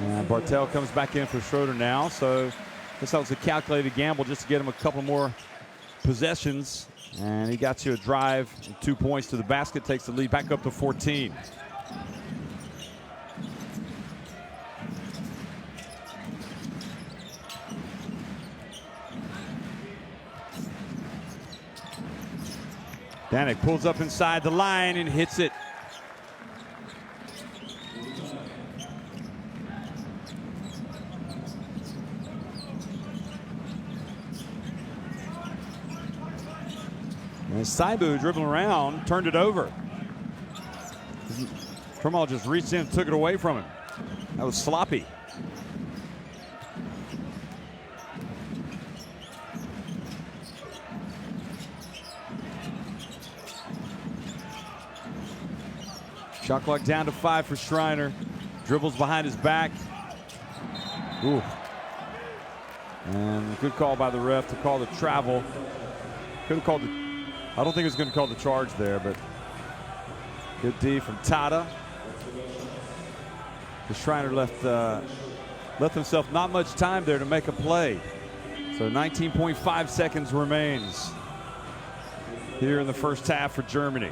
And Bartel comes back in for Schroeder now, so this was a calculated gamble just to get him a couple more possessions. And he got you a drive, 2 points to the basket, takes the lead back up to 14. Danik pulls up inside the line and hits it. And Saibu dribbling around, turned it over. Tremal just reached in and took it away from him. That was sloppy. Shot clock down to 5 for Schreiner. Dribbles behind his back. Ooh. And good call by the ref to call the travel. Could have called the, I don't think he was going to call the charge there, but good D from Tada. The Schreiner left himself not much time there to make a play. So 19.5 seconds remains here in the first half for Germany.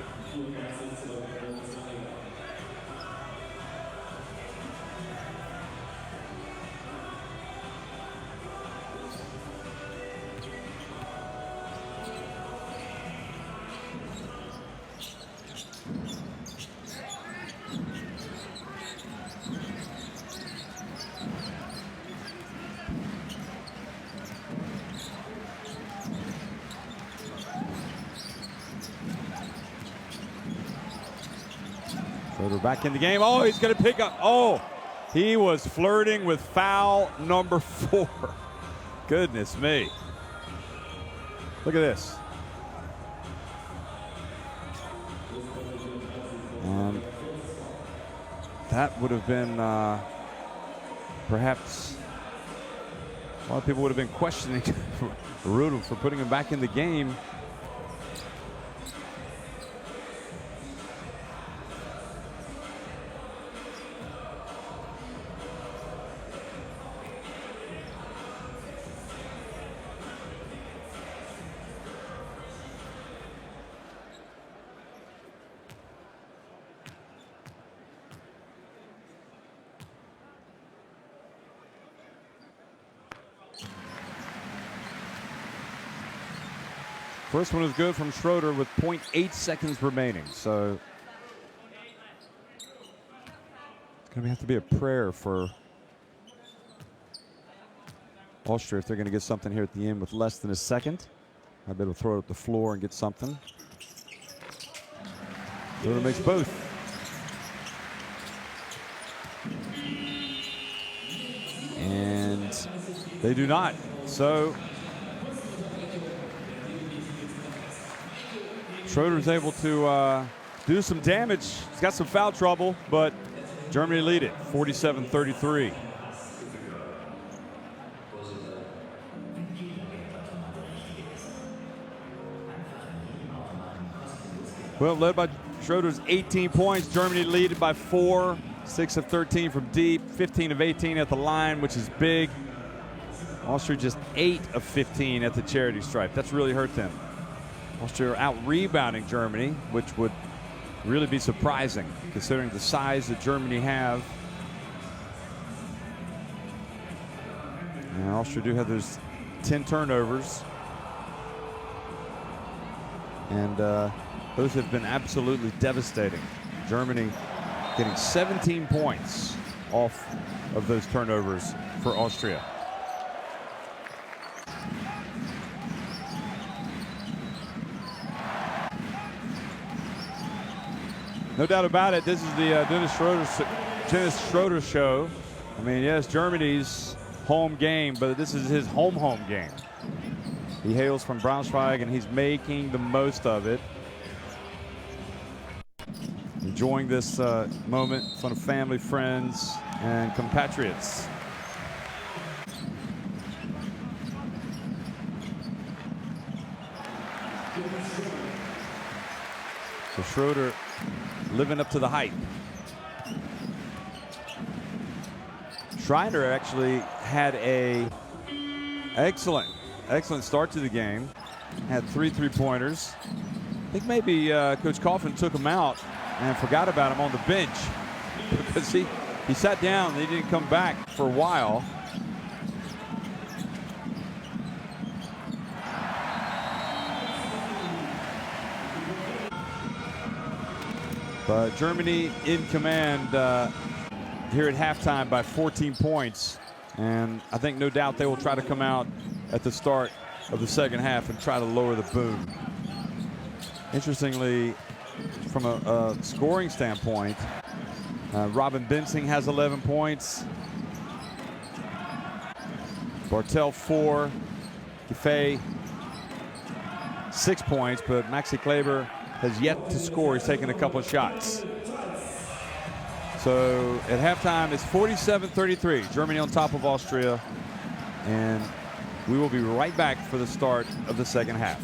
Back in the game. Oh, he's going to pick up. Oh, he was flirting with foul number 4. Goodness me. Look at this. That would have been perhaps a lot of people would have been questioning Rudolph for putting him back in the game. First one is good from Schroeder with 0.8 seconds remaining. So it's going to have to be a prayer for Austria if they're going to get something here at the end with less than a second. I'll be able to throw it up the floor and get something. Schroeder makes both. And they do not. So Schroeder's able to do some damage. He's got some foul trouble, but Germany lead it 47-33. Well, led by Schroeder's 18 points. Germany lead it by 4. 6 of 13 from deep, 15 of 18 at the line, which is big. Austria just 8 of 15 at the charity stripe. That's really hurt them. Austria out rebounding Germany, which would really be surprising considering the size that Germany have. And Austria do have those 10 turnovers. And those have been absolutely devastating. Germany getting 17 points off of those turnovers for Austria. No doubt about it, this is the Dennis Schroeder show. I mean, yes, Germany's home game, but this is his home game. He hails from Braunschweig, and he's making the most of it. Enjoying this moment in front of family, friends, and compatriots. So Schroeder living up to the hype. Schreiner actually had a excellent start to the game. Had 3 3-pointers. I think maybe Coach Coffin took him out and forgot about him on the bench because he sat down and he didn't come back for a while. But Germany in command here at halftime by 14 points. And I think no doubt they will try to come out at the start of the second half and try to lower the boom. Interestingly, from a scoring standpoint, Robin Bensing has 11 points. Bartel 4. Giffey 6 points, but Maxi Kleber has yet to score. He's taken a couple of shots. So at halftime, it's 47-33. Germany on top of Austria. And we will be right back for the start of the second half.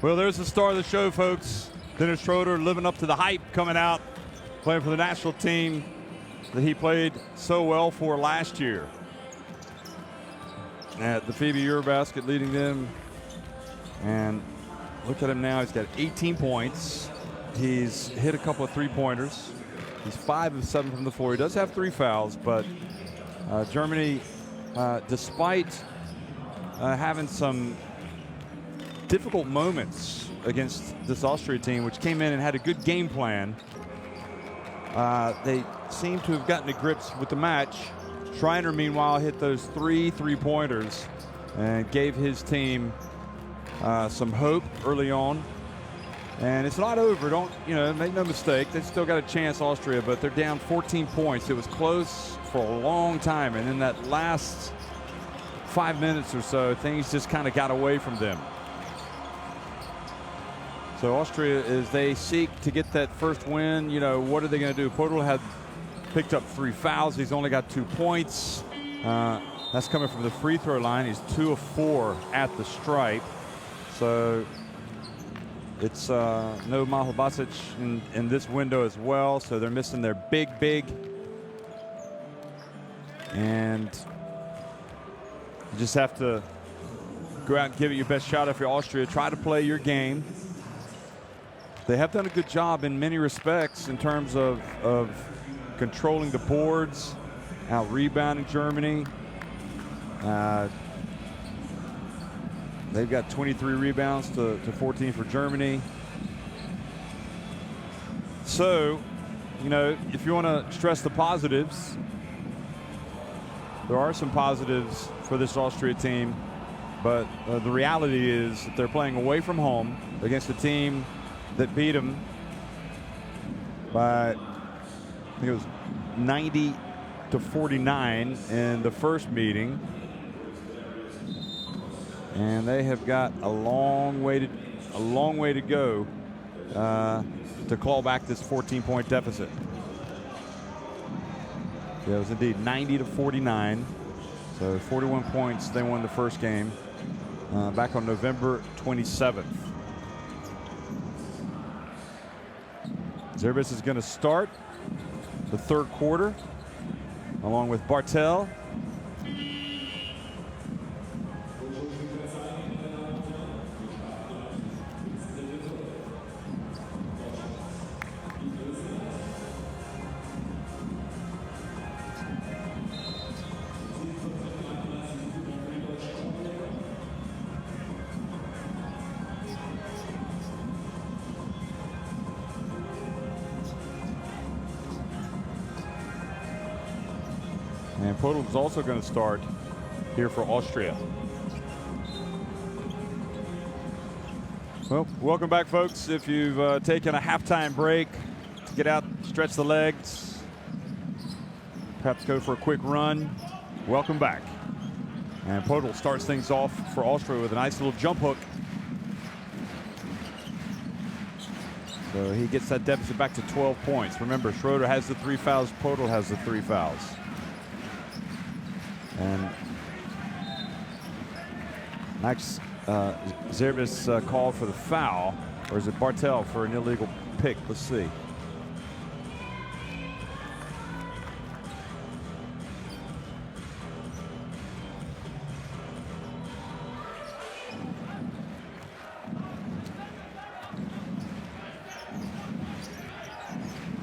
Well, there's the star of the show, folks. Dennis Schroeder living up to the hype, coming out, playing for the national team that he played so well for last year at the FIBA Eurobasket, leading them. And look at him now. He's got 18 points. He's hit a couple of three-pointers. He's 5 of 7 from the floor. He does have 3 fouls, but Germany, despite having some difficult moments against this Austria team, which came in and had a good game plan, they seem to have gotten to grips with the match. Schreiner, meanwhile, hit those 3 three-pointers and gave his team some hope early on. And it's not over. Don't, make no mistake. They've still got a chance, Austria, but they're down 14 points. It was close for a long time, and in that last 5 minutes or so, things just kind of got away from them. So Austria, as they seek to get that first win, what are they going to do? Podol had picked up 3 fouls. He's only got 2 points. That's coming from the free throw line. He's 2 of 4 at the stripe. So it's no Maho Basic in this window as well. So they're missing their big. And you just have to go out and give it your best shot if you're Austria. Try to play your game. They have done a good job in many respects in terms of controlling the boards, out rebounding Germany. They've got 23 rebounds to 14 for Germany. So, if you want to stress the positives, there are some positives for this Austria team, but the reality is that they're playing away from home against a team that beat them by, I think it was 90-49 in the first meeting. And they have got a long way to go to claw back this 14-point deficit. Yeah, it was indeed 90-49. So 41 points. They won the first game back on November 27th. Zerbis is going to start the third quarter along with Bartel. And Podol is also going to start here for Austria. Well, welcome back, folks. If you've taken a halftime break to get out, stretch the legs, perhaps go for a quick run, welcome back. And Podol starts things off for Austria with a nice little jump hook. So he gets that deficit back to 12 points. Remember, Schroeder has the 3 fouls, Podol has the 3 fouls. And Max Zerbis called for the foul, or is it Bartel for an illegal pick? Let's see.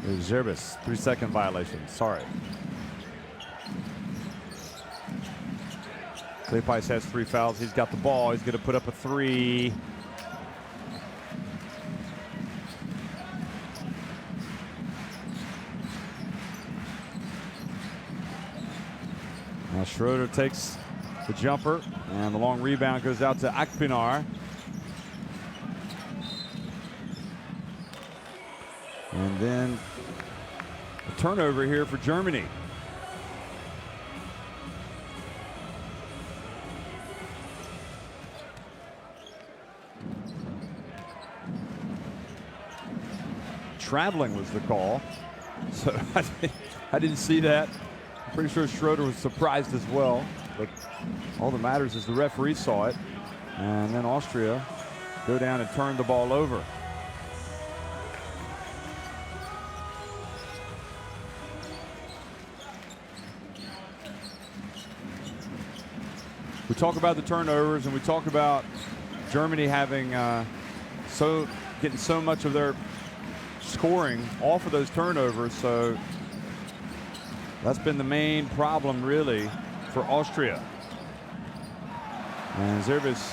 There's Zerbis, 3-second violation. Sorry. Klepice has 3 fouls. He's got the ball. He's going to put up a 3. Now Schroeder takes the jumper, and the long rebound goes out to Akpinar. And then a turnover here for Germany. Traveling was the call, so I didn't see that. I'm pretty sure Schroeder was surprised as well, but all that matters is the referee saw it, and then Austria go down and turn the ball over. We talk about the turnovers, and we talk about Germany having getting so much of their scoring off of those turnovers. So that's been the main problem, really, for Austria. And Zervis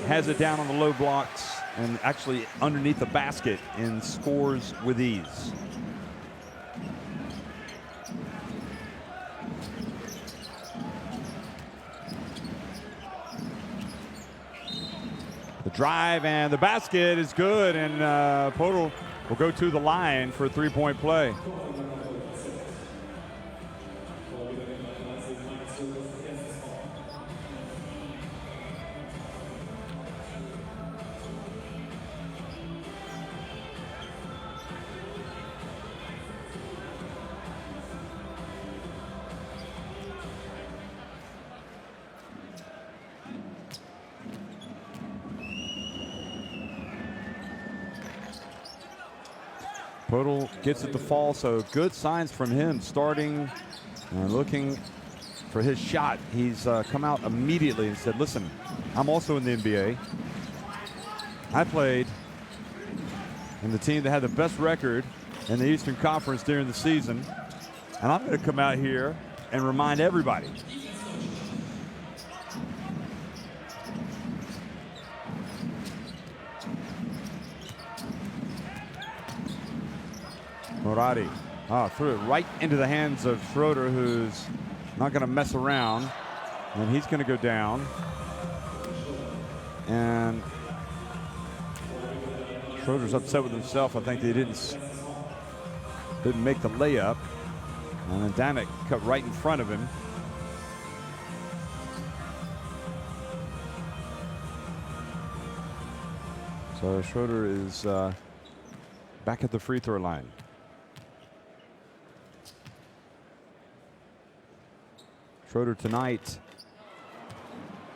has it down on the low blocks and actually underneath the basket and scores with ease. The drive and the basket is good, and Podol will go to the line for a three-point play. Podol gets it to fall, so good signs from him, starting and looking for his shot. He's come out immediately and said, listen, I'm also in the NBA. I played in the team that had the best record in the Eastern Conference during the season, and I'm going to come out here and remind everybody. Morati threw it right into the hands of Schroeder, who's not going to mess around, and he's going to go down. And Schroeder's upset with himself. I think they didn't make the layup, and then Danek cut right in front of him. So Schroeder is back at the free throw line. Schroeder tonight,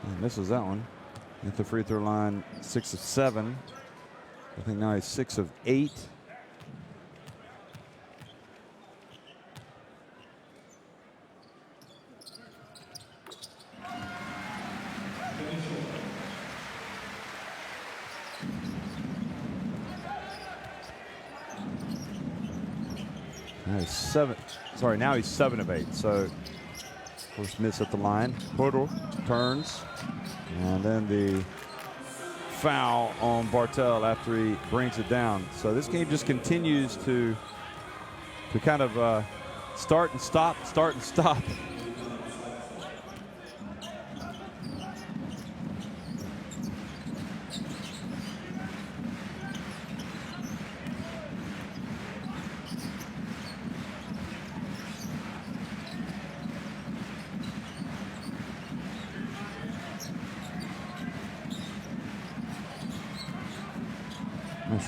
and misses that one, at the free throw line, 6 of 7. I think now he's 6 of 8. Now he's 7 of 8. So first miss at the line. Podol turns, and then the foul on Bartel after he brings it down. So this game just continues to kind of start and stop.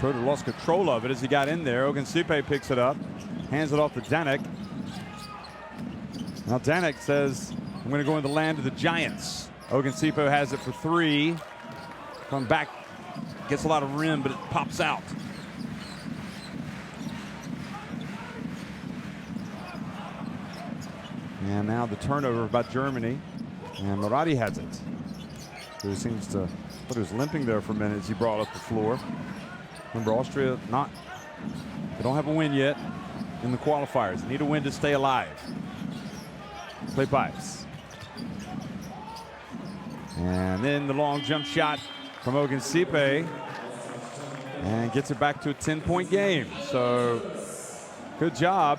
Schroeder lost control of it as he got in there. Ogunsipe picks it up, hands it off to Danek. Now Danek says, I'm going to go in the land of the Giants. Ogunsipe has it for 3. Come back, gets a lot of rim, but it pops out. And now the turnover by Germany. And Morati has it. So he seems to, thought he was limping there for a minute as he brought up the floor. Remember, Austria they don't have a win yet in the qualifiers. They need a win to stay alive. Play pipes. And then the long jump shot from Ogunsipe, and gets it back to a 10-point game. So good job.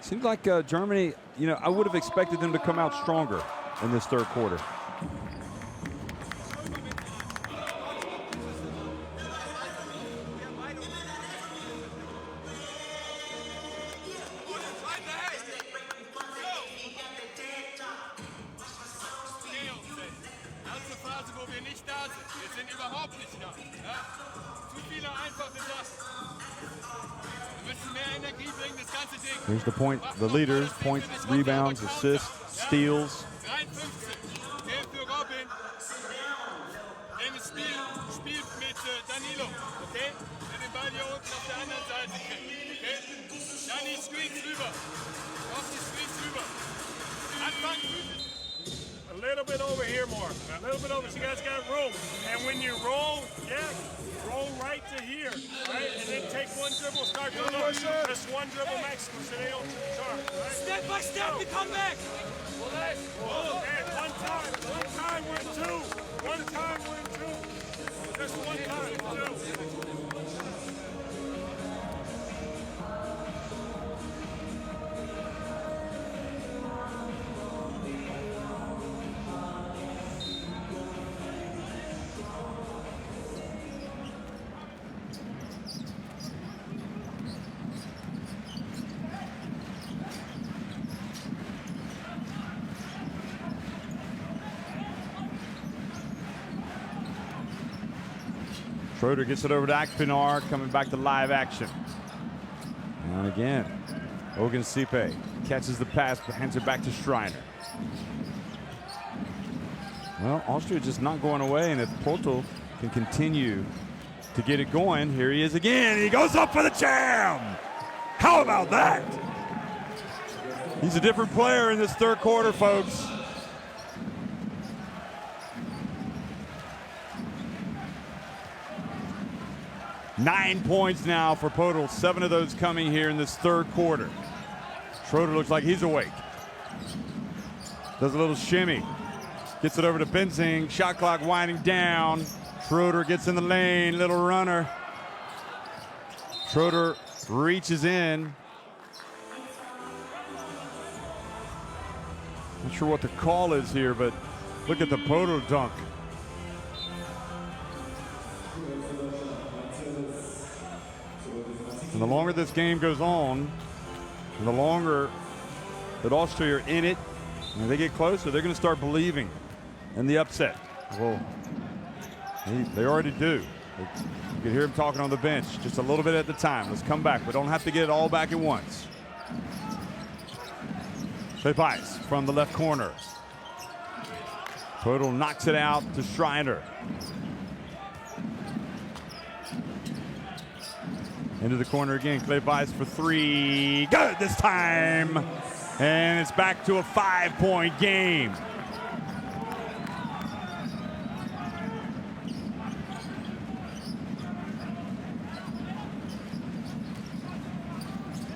Seems like Germany, I would have expected them to come out stronger in this third quarter. Here's the leaders, points, rebounds, assists, steals. langes Spiel mit Danilo, okay? Der den Ball hier unten auf der anderen Seite kriegt, okay? Dann die Screens rüber. Auf die Screens rüber. Anfang a little bit over here more. A little bit over so you guys got room. And when you roll, roll right to here, right? And then take one dribble, start to look. Just one dribble maximum so they don't charge, right? Step by step, we come back. Oh, and one time we're in two. One time we're in two. Just one time, two. Schroeder gets it over to Akpinar, coming back to live action. And again, Ogunsipe catches the pass, but hands it back to Schreiner. Well, Austria just not going away, and if Porto can continue to get it going, here he is again. He goes up for the jam. How about that? He's a different player in this third quarter, folks. Nine points now for Podol, 7 of those coming here in this third quarter. Schroeder looks like he's awake. Does a little shimmy. Gets it over to Benzing. Shot clock winding down. Schroeder gets in the lane, little runner. Schroeder reaches in. Not sure what the call is here, but look at the Podol dunk. And the longer this game goes on, and the longer that Austria are in it, and they get closer, they're going to start believing in the upset. Well, they already do. You can hear him talking on the bench just a little bit at the time. Let's come back. We don't have to get it all back at once. Pepais from the left corner. Podol knocks it out to Schreiner. Into the corner again, Pepais for three. Good this time. And it's back to a 5-point game.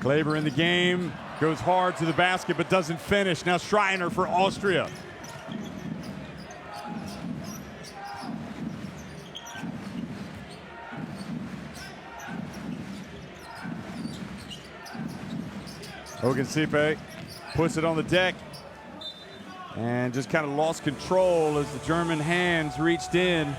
Kleber in the game, goes hard to the basket but doesn't finish. Now Schreiner for Austria. Ogunsipe puts it on the deck and just kind of lost control as the German hands reached in.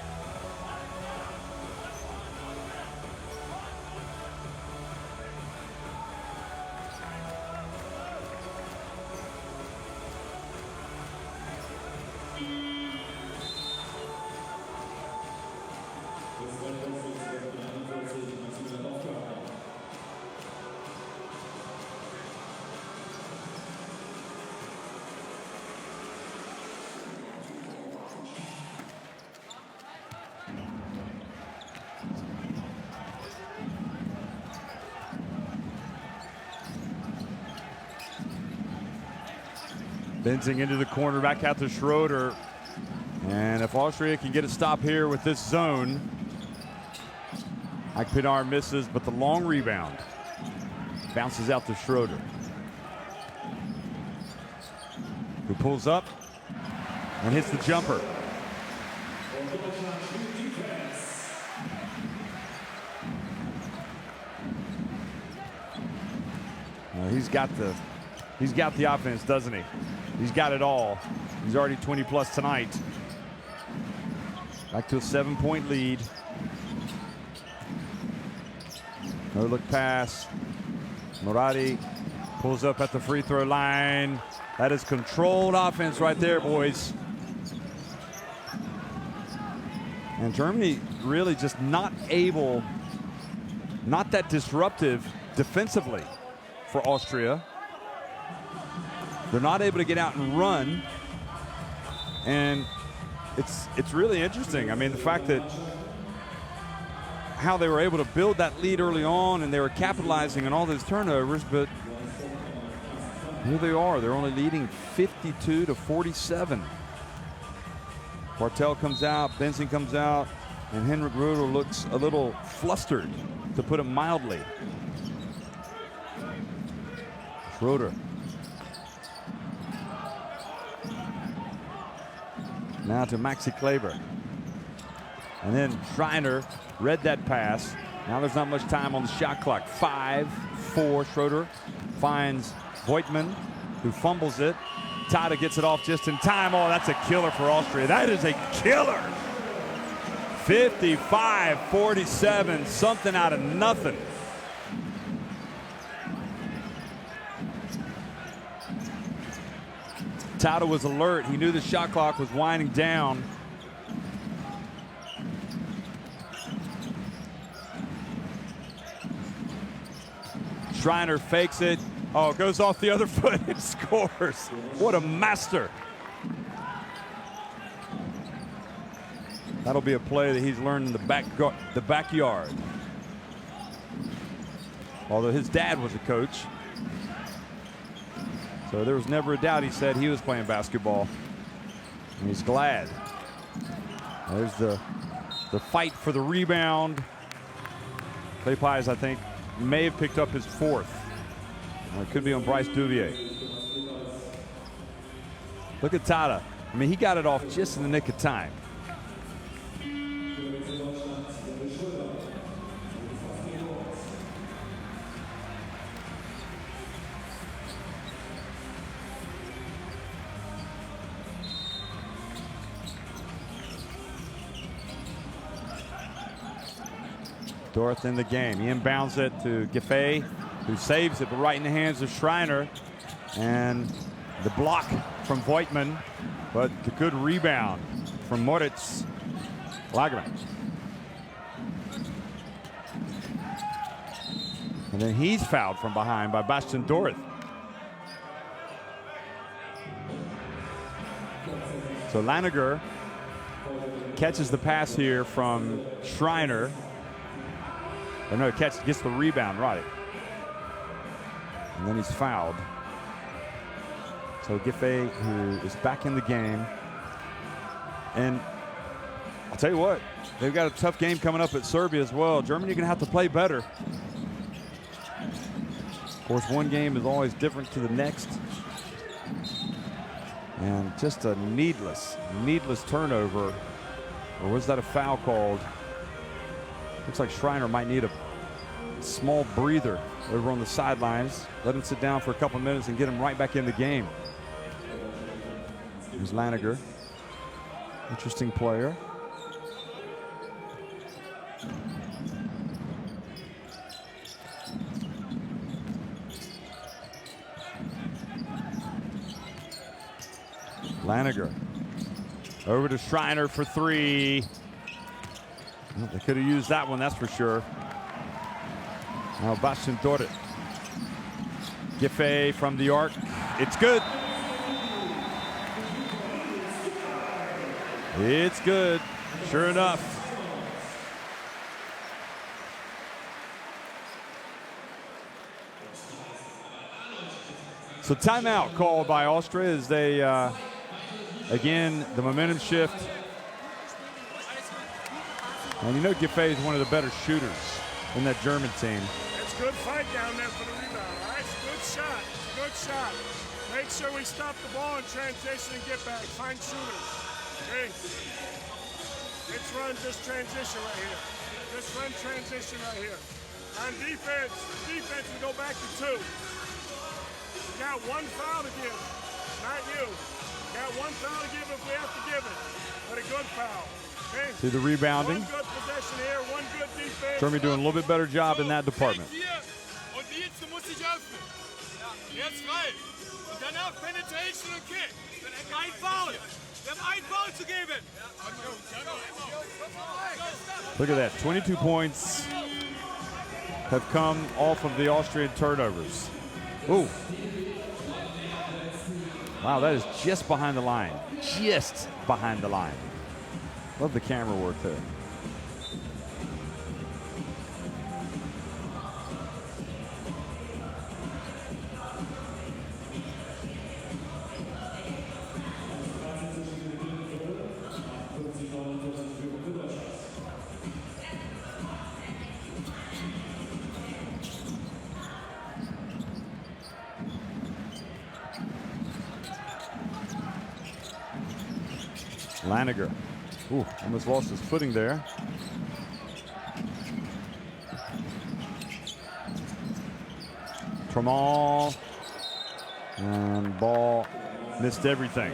Benzing into the corner, back out to Schroeder. And if Austria can get a stop here with this zone, Akpinar misses, but the long rebound bounces out to Schroeder, who pulls up and hits the jumper. He's got the offense, doesn't he? He's got it all. He's already 20 plus tonight. Back to a 7-point lead. No look pass. Morati pulls up at the free throw line. That is controlled offense right there, boys. And Germany really just not that disruptive defensively for Austria. They're not able to get out and run. And it's really interesting. I mean, the fact that how they were able to build that lead early on, and they were capitalizing on all those turnovers, but here they are. They're only leading 52-47. Bartel comes out, Benson comes out, and Henrik Rudel looks a little flustered, to put it mildly. Schroeder. Now to Maxi Kleber. And then Schreiner read that pass. Now there's not much time on the shot clock. 5-4. Schroeder finds Voigtman, who fumbles it. Tada gets it off just in time. Oh, that's a killer for Austria. That is a killer. 55-47, something out of nothing. Tada was alert. He knew the shot clock was winding down. Schreiner fakes it. Oh, goes off the other foot and scores. What a master. That'll be a play that he's learned in the backyard. Although his dad was a coach. So there was never a doubt, he said, he was playing basketball. And he's glad. There's the fight for the rebound. Clay Pies, I think, may have picked up his fourth. It could be on Bryce Duvier. Look at Tada. I mean, he got it off just in the nick of time. Dorth in the game. He inbounds it to Giffey, who saves it, but right in the hands of Schreiner. And the block from Voigtman, but the good rebound from Moritz Lagerman. And then he's fouled from behind by Bastian Dorth. So Laniger catches the pass here from Schreiner. Or no, gets the rebound, right. And then he's fouled. So Giffey, who is back in the game. And I'll tell you what, they've got a tough game coming up at Serbia as well. Germany going to have to play better. Of course, one game is always different to the next. And just a needless turnover. Or was that a foul called? Looks like Schreiner might need a small breather over on the sidelines. Let him sit down for a couple minutes and get him right back in the game. Here's Laniger. Interesting player. Laniger. Over to Schreiner for three. Well, they could have used that one, that's for sure. Now Bastian Dorth. Giffey from the arc. It's good. It's good. Sure enough. So timeout called by Austria as they, again, the momentum shift. And you know Giffey is one of the better shooters in that German team. It's good fight down there for the rebound, all right? It's a good shot. Good shot. Make sure we stop the ball in transition and get back. Find shooters. Okay? Let's run this transition right here. Just run transition right here. On defense, we go back to two. You got one foul to give, not you. You got one foul to give if we have to give it, but a good foul. Okay. See the rebounding. One good possession here, one good defense. Germany doing a little bit better job in that department. Und jetzt muss sich öffnen. Jetzt rein. Und danach penetration und kick. Ein Foul. Wir haben ein Foul zu geben. Look at that. 22 points have come off of the Austrian turnovers. Ooh. Wow, that is just behind the line. Just behind the line. Love the camera work there. Laniger. Ooh, almost lost his footing there. Tremont. And ball missed everything.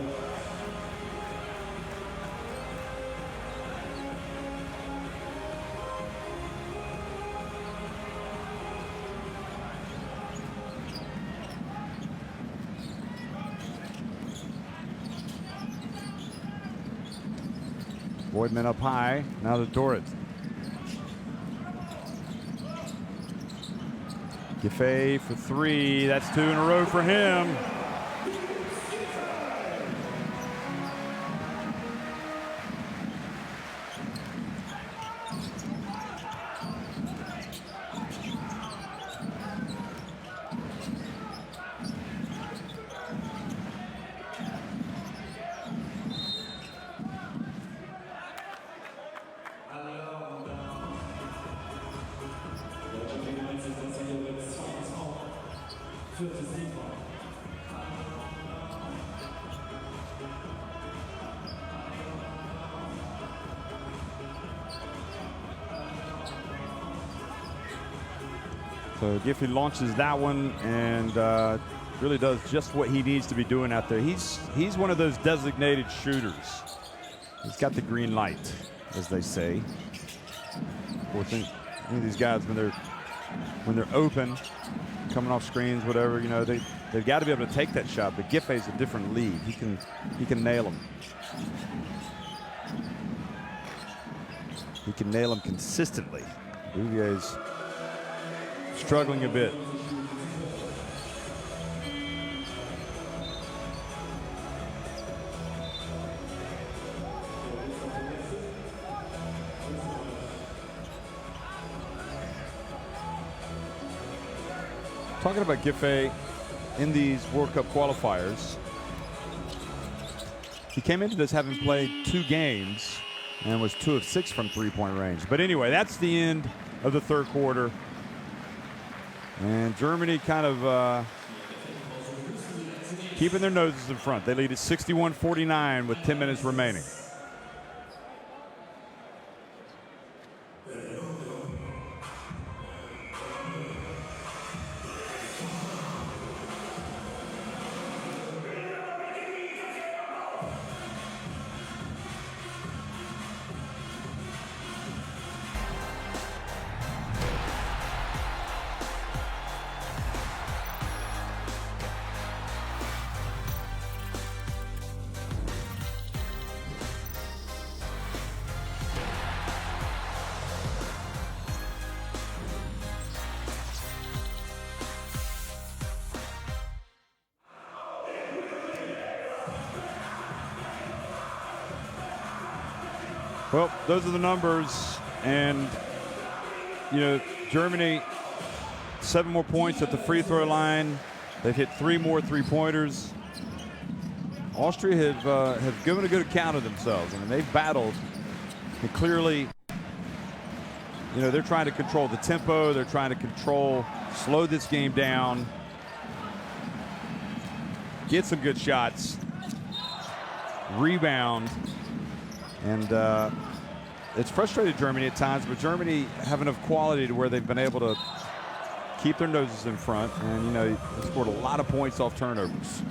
Boydman up high, now to Dorrit. Giffey for three, that's 2 in a row for him. So Giffey launches that one and really does just what he needs to be doing out there. He's one of those designated shooters. He's got the green light, as they say. Of course, any of these guys, when they're open, coming off screens, whatever, you know, they've got to be able to take that shot. But Giffey's a different league. He can nail them. He can nail them consistently. Bouvier's struggling a bit. Talking about Giffey in these World Cup qualifiers, he came into this having played 2 games and was 2 of 6 from three-point range. But anyway, that's the end of the third quarter. And Germany kind of keeping their noses in front. They lead at 61-49 with 10 minutes remaining. Well, those are the numbers, and you know, Germany 7 more points at the free throw line. They've hit 3 more three-pointers. Austria have given a good account of themselves. I mean, they've battled, and clearly, you know, they're trying to control the tempo. They're trying to slow this game down, get some good shots, rebound. And it's frustrated Germany at times, but Germany have enough quality to where they've been able to keep their noses in front. And, you know, they scored a lot of points off turnovers.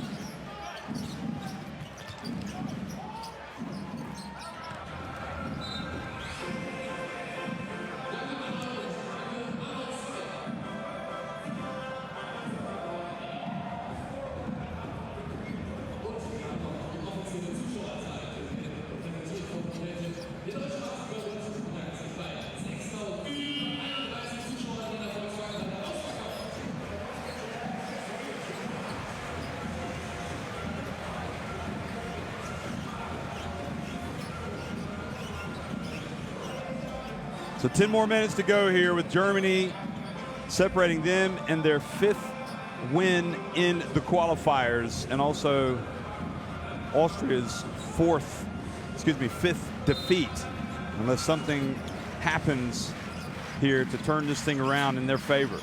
So 10 more minutes to go here with Germany separating them and their 5th win in the qualifiers, and also Austria's 5th defeat, unless something happens here to turn this thing around in their favor.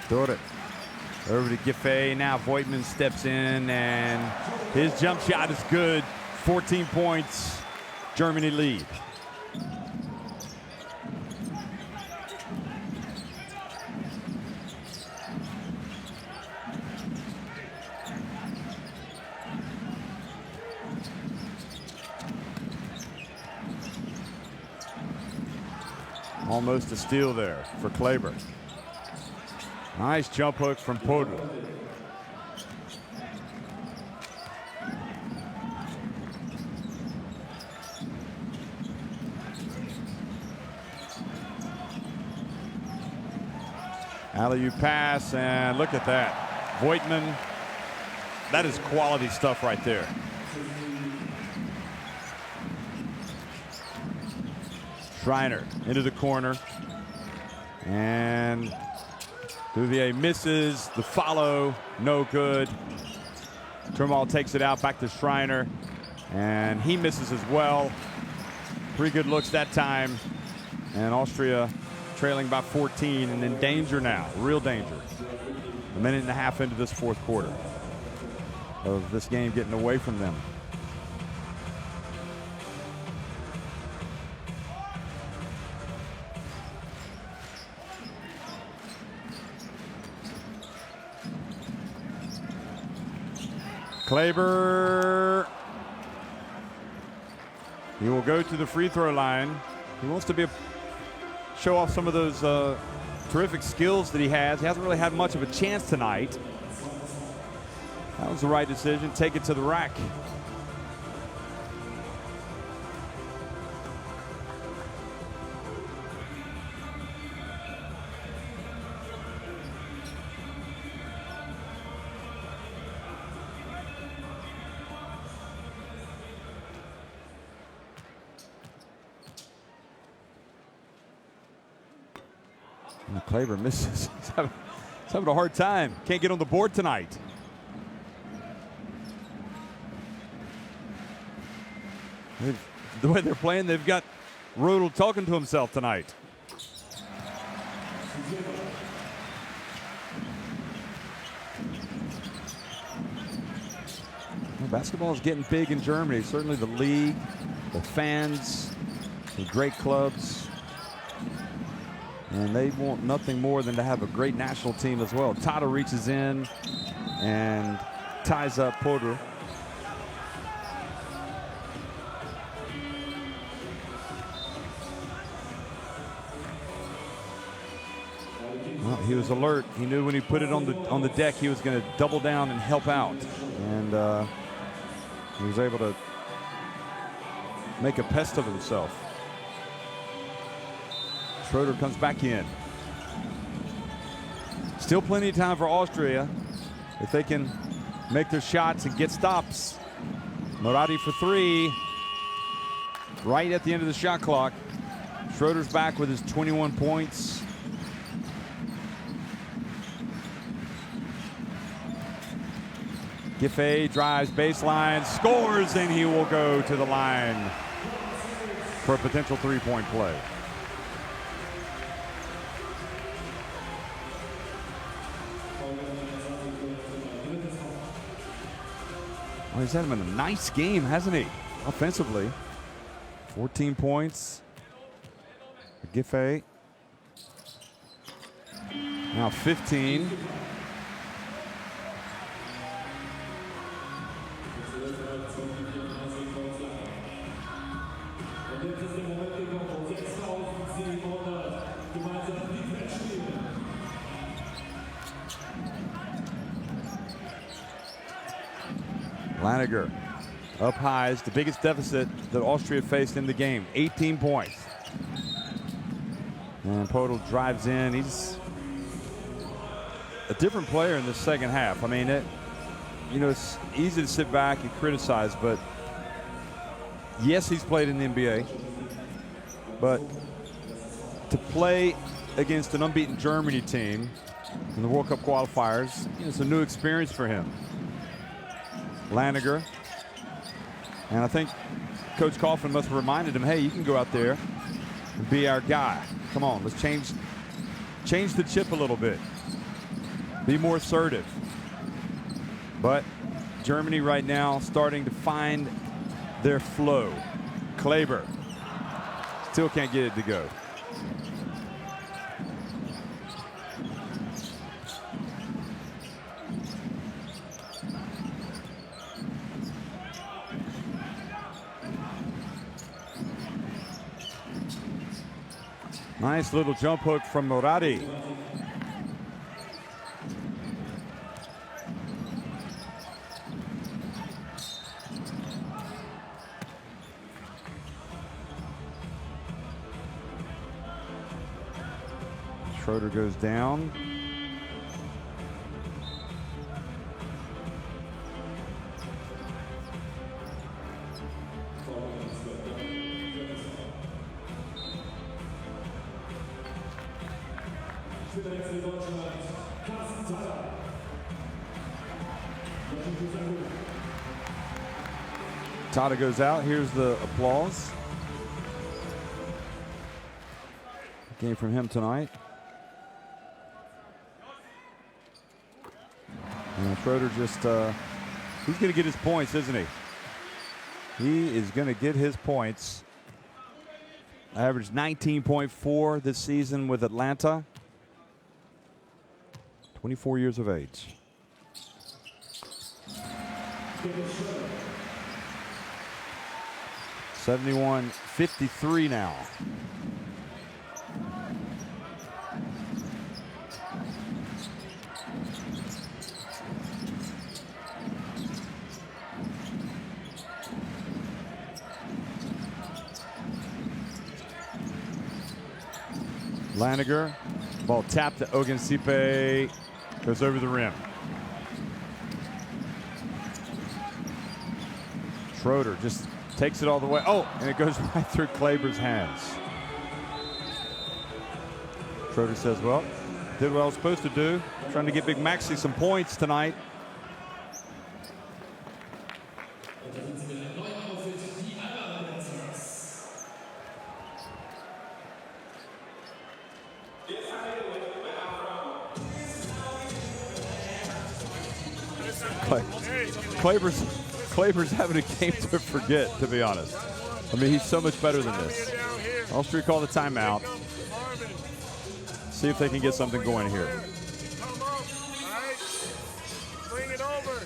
Throw it over to Giffey. Now Voigtman steps in, and his jump shot is good. 14 points. Germany lead. Almost a steal there for Kleber. Nice jump hook from Podl. Alley-oop pass, and look at that. Voigtman, that is quality stuff right there. Schreiner into the corner, and Duvier misses. The follow, no good. Turmal takes it out back to Schreiner, and he misses as well. 3 good looks that time, and Austria trailing by 14 and in danger now, real danger. A minute and a half into this 4th quarter of this game getting away from them. Kleber, he will go to the free throw line. He wants to show off some of those terrific skills that he has. He hasn't really had much of a chance tonight. That was the right decision. Take it to the rack. Kleber misses. He's having a hard time. Can't get on the board tonight. The way they're playing, they've got Rodel talking to himself tonight. Well, basketball is getting big in Germany. Certainly the league, the fans, the great clubs. And they want nothing more than to have a great national team as well. Tata reaches in and ties up Podl. Well, he was alert. He knew when he put it on the deck, he was going to double down and help out. And he was able to make a pest of himself. Schroeder comes back in. Still plenty of time for Austria if they can make their shots and get stops. Moratti for 3. Right at the end of the shot clock. Schroeder's back with his 21 points. Giffey drives baseline, scores, and he will go to the line for a potential 3-point play. Well, he's had him in a nice game, hasn't he? Offensively. 14 points for Giffey. Now 15. Laniger up high is the biggest deficit that Austria faced in the game, 18 points. And Podl drives in. He's a different player in the second half. I mean, it's easy to sit back and criticize, but yes, he's played in the NBA, but to play against an unbeaten Germany team in the World Cup qualifiers, it's a new experience for him. Laniger, and I think Coach Coughlin must have reminded him, hey, you can go out there and be our guy. Come on, let's change the chip a little bit. Be more assertive. But Germany right now starting to find their flow. Kleber still can't get it to go. Nice little jump hook from Moradi. Schroeder goes down. Tada goes out. Here's the applause. Game from him tonight. And Schroeder just, he's going to get his points, isn't he? He is going to get his points. Averaged 19.4 this season with Atlanta. 24 years of age. $71-53 now. Laniger, ball tapped to Ogunsipe, goes over the rim. Schroeder just takes it all the way. Oh, and it goes right through Kleber's hands. Schroeder says, well, did what I was supposed to do. Trying to get Big Maxi some points tonight. Kleber's having a game to forget, to be honest. I mean, he's so much better than this. Austria called a timeout. See if they can get something going here. Come up, all right? Bring it over.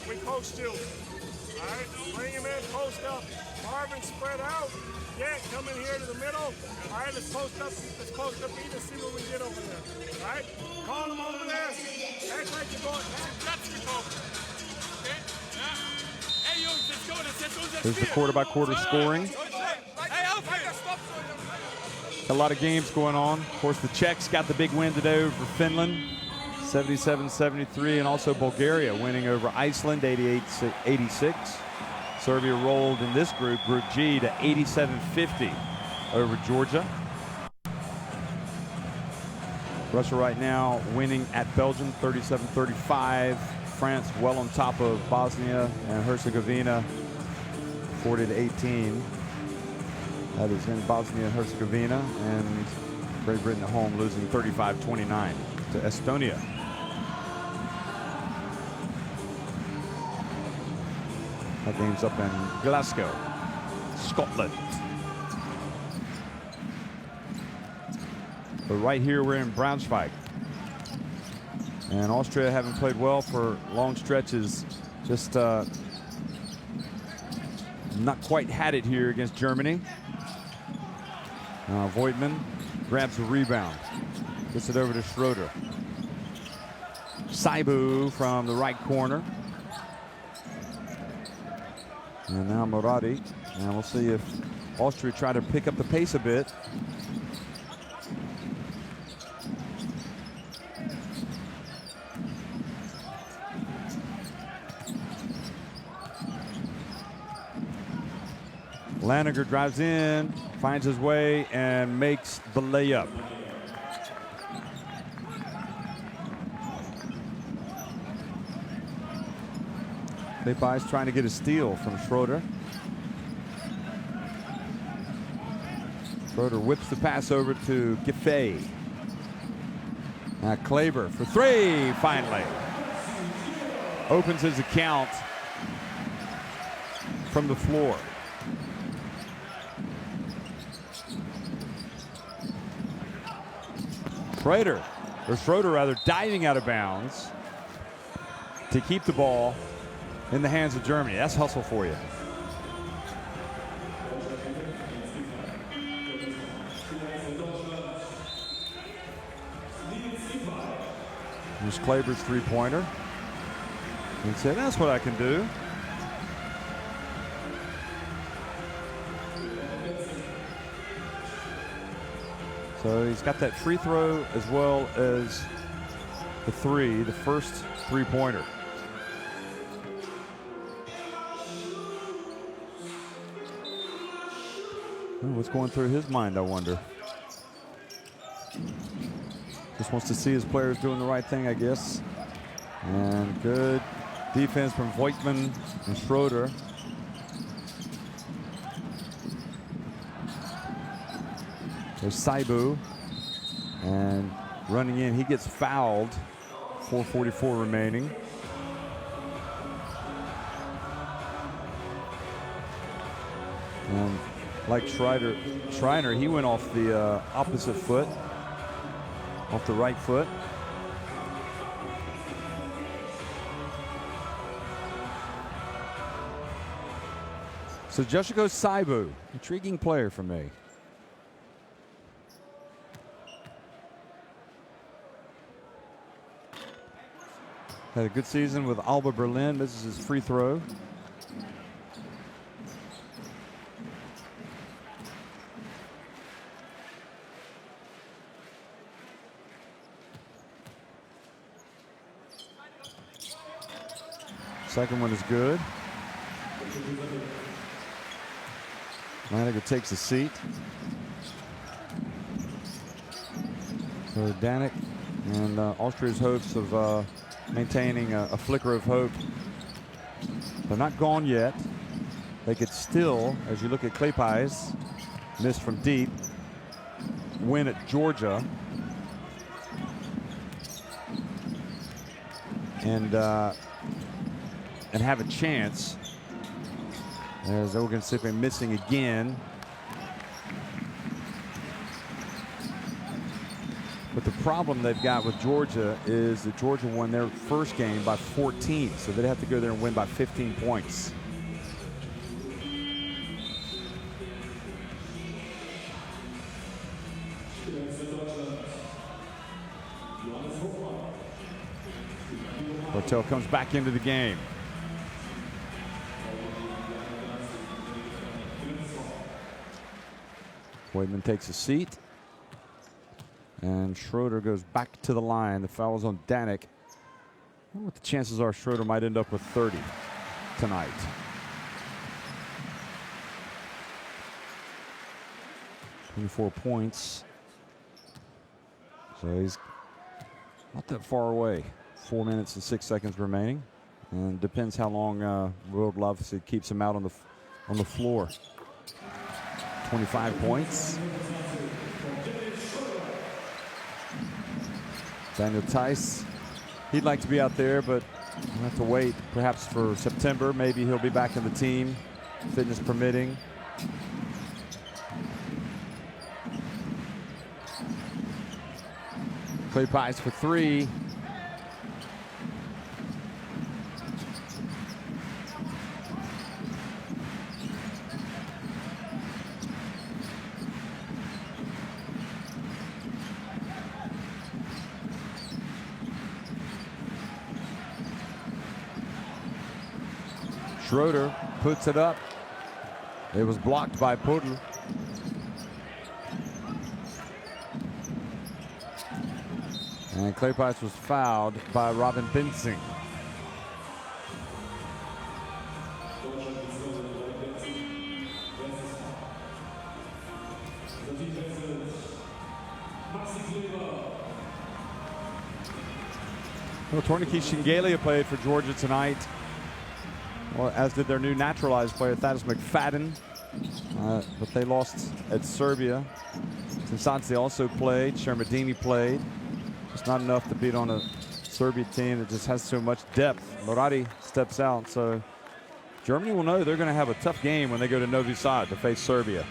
We post you. All right? Bring him in, post up. Marvin, spread out. Yeah, come in here to the middle. All right, let's post up. Let's post up either, see what we get over there. All right? Call him over there. Act like you're going. That's the goal. Okay? Yeah. Hey, yo, let's go. There's the quarter-by-quarter scoring. A lot of games going on. Of course, the Czechs got the big win today over Finland, 77-73, and also Bulgaria winning over Iceland, 88-86. Serbia rolled in this group, Group G, to 87-50 over Georgia. Russia right now winning at Belgium, 37-35. France well on top of Bosnia and Herzegovina, 40-18. That is in Bosnia and Herzegovina, and Great Britain at home losing 35-29 to Estonia. That game's up in Glasgow, Scotland. But right here we're in Braunschweig. And Austria, having played well for long stretches, just not quite had it here against Germany. Voigtman grabs the rebound, gets it over to Schroeder. Saibu from the right corner. And now Moradi. And we'll see if Austria try to pick up the pace a bit. Laniger drives in, finds his way, and makes the layup. Kleypas trying to get a steal from Schroeder. Schroeder whips the pass over to Giffey. Now Kleber for three, finally. Opens his account from the floor. Schroeder rather, diving out of bounds to keep the ball in the hands of Germany. That's hustle for you. Here's Kleber's three-pointer. And said, that's what I can do. So he's got that free throw as well as the three, the first three-pointer. What's going through his mind, I wonder? Just wants to see his players doing the right thing, I guess. And good defense from Voigtman and Schroeder. There's Saibu. And running in, he gets fouled. 4:44 remaining. And like Schreiner, he went off the opposite foot, off the right foot. So Yoshiko Saibu, intriguing player for me. Had a good season with Alba Berlin. This is his free throw. Second one is good. Laniger takes a seat. So Danik and Austria's hopes of maintaining a flicker of hope. They're not gone yet. They could still, as you look at Kleypas, miss from deep, win at Georgia, and have a chance. As Ogunsipe missing again. But the problem they've got with Georgia is that Georgia won their first game by 14, so they'd have to go there and win by 15 points. Bartel comes back into the game. Voigtman takes a seat. And Schroeder goes back to the line. The foul is on Danik. I wonder what the chances are Schroeder might end up with 30 tonight. .24 points. So he's not that far away. 4 minutes and 6 seconds remaining. And depends how long World Love keeps him out on the floor. 25 points. Daniel Tice, he'd like to be out there, but we'll have to wait perhaps for September. Maybe he'll be back in the team, fitness permitting. Kleypas for three. Schroeder puts it up. It was blocked by Podl. And Kleypas was fouled by Robin Bensing. Well, Tornike Shingelia played for Georgia tonight, well, as did their new naturalized player, Thaddeus McFadden. But they lost at Serbia. Sinsansi also played. Shermadini played. Just not enough to beat on a Serbia team that just has so much depth. Moradi steps out, so Germany will know they're going to have a tough game when they go to Novi Sad to face Serbia.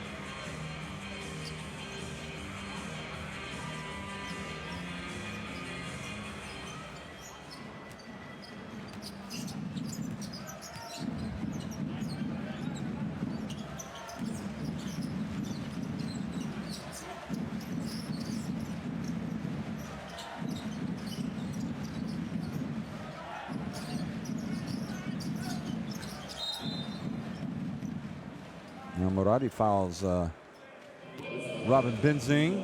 Now Moradi fouls Robin Benzing.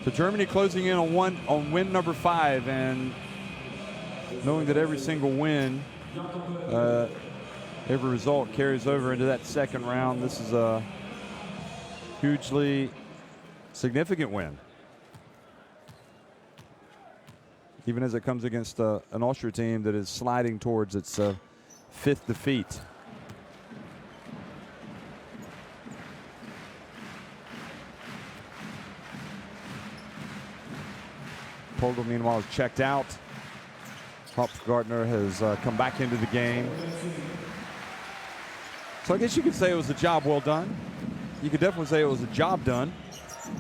So Germany closing in on win number 5, and knowing that every single win, every result carries over into that second round. This is a hugely significant win, even as it comes against an Austria team that is sliding towards its 5th defeat. Pogel, meanwhile, is checked out. Hopgartner has come back into the game. So I guess you could say it was a job well done. You could definitely say it was a job done.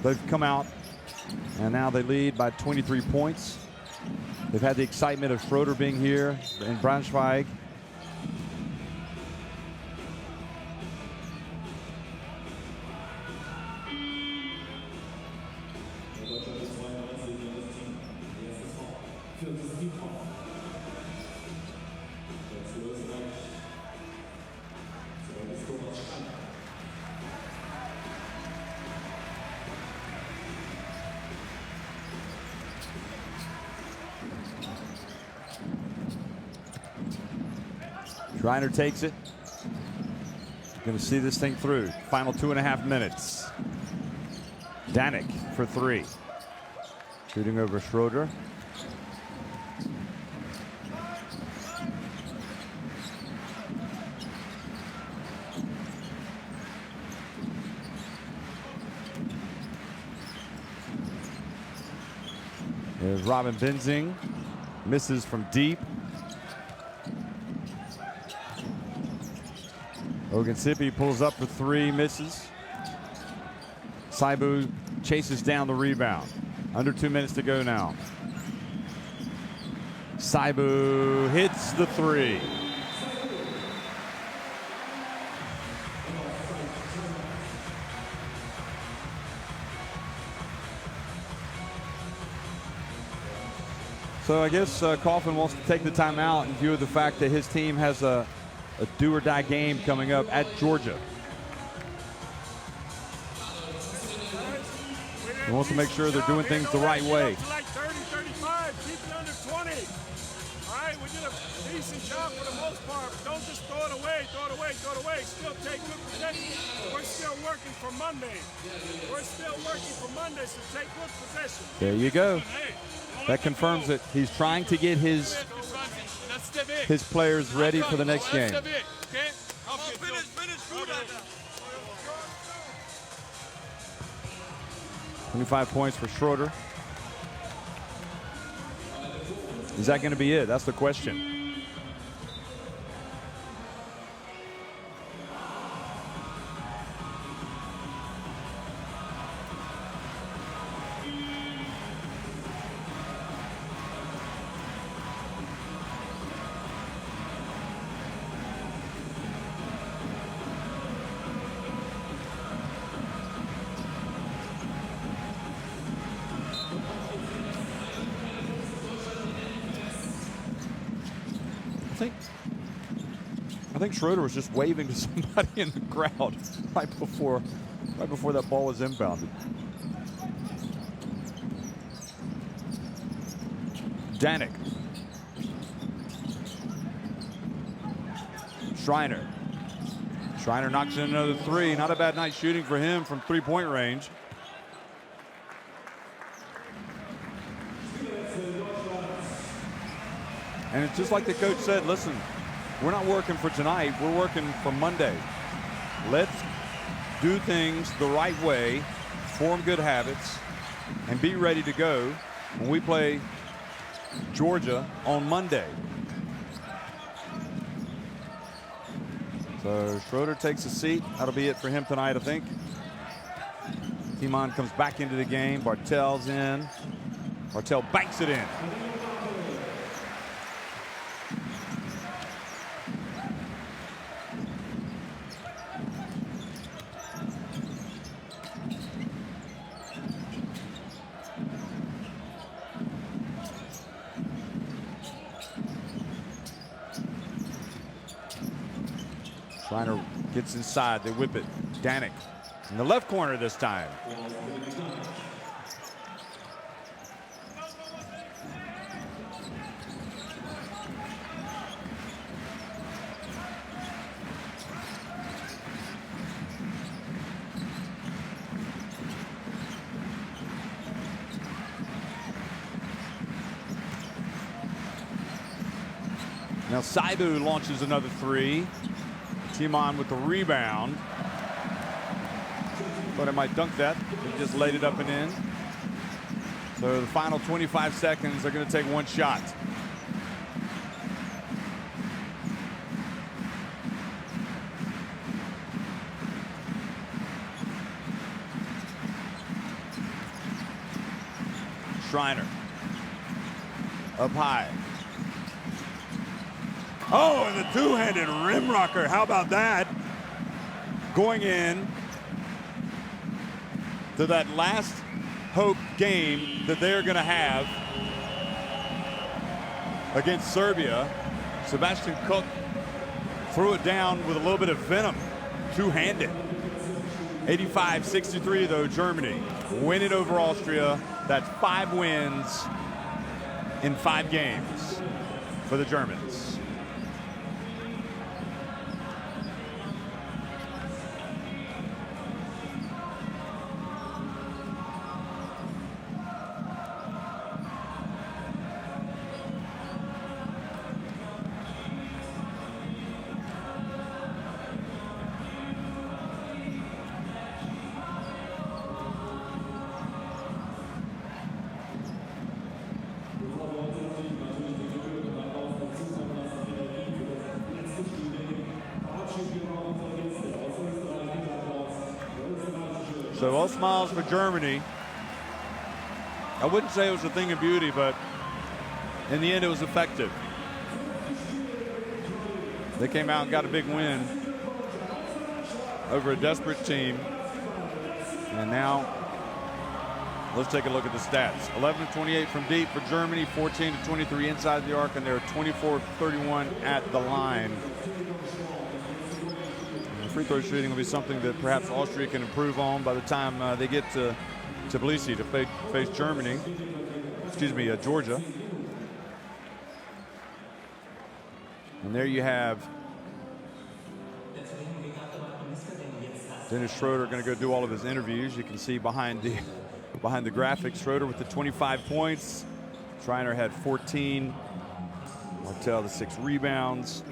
They've come out, and now they lead by 23 points. They've had the excitement of Schroeder being here in Braunschweig. Reiner takes it. Going to see this thing through. Final 2.5 minutes. Danik for 3. Shooting over Schroeder. There's Robin Benzing. Misses from deep. Ogunsipi pulls up for 3, misses. Saibu chases down the rebound. Under 2 minutes to go now. Saibu hits the 3. So I guess Coughlin wants to take the timeout in view of the fact that his team has a do-or-die game coming up at Georgia. He wants to make sure they're doing things the right way. Like 30, 35, keep it under 20. All right, we did a decent job for the most part. Don't just throw it away, throw it away, throw it away. Still take good possession. We're still working for Monday. We're still working for Monday, so take good possession. There you go. That confirms it. He's trying to get his players ready for the next game. 25 points for Schroeder. Is that going to be it? That's the question. I think Schroeder was just waving to somebody in the crowd right before that ball was inbounded. Danik. Schreiner. Schreiner knocks in another 3. Not a bad night shooting for him from 3-point range. And it's just like the coach said, listen, we're not working for tonight, we're working for Monday. Let's do things the right way, form good habits, and be ready to go when we play Georgia on Monday. So Schroeder takes a seat. That'll be it for him tonight, I think. Timon comes back into the game. Bartel's in. Bartel banks it in. Schreiner gets inside. They whip it. Danik in the left corner this time. Now Saibu launches another three. Timon with the rebound. Thought I might dunk that. He just laid it up and in. So the final 25 seconds, they're going to take one shot. Schreiner up high. Oh, and the two-handed rim rocker. How about that? Going in to that last hope game that they're going to have against Serbia. Sebastian Cook threw it down with a little bit of venom, two-handed. 85-63 though, Germany winning over Austria. That's 5 wins in 5 games for the Germans. So all smiles for Germany. I wouldn't say it was a thing of beauty, but in the end it was effective. They came out and got a big win over a desperate team. And now let's take a look at the stats. 11 of 28 from deep for Germany, 14 of 23 inside the arc, and they're 24 of 31 at the line. Free throw shooting will be something that perhaps Austria can improve on by the time they get to Tbilisi to face Germany. Excuse me, Georgia. And there you have Dennis Schroeder going to go do all of his interviews. You can see behind the graphics, Schroeder with the 25 points. Schreiner had 14. Martel the 6 rebounds.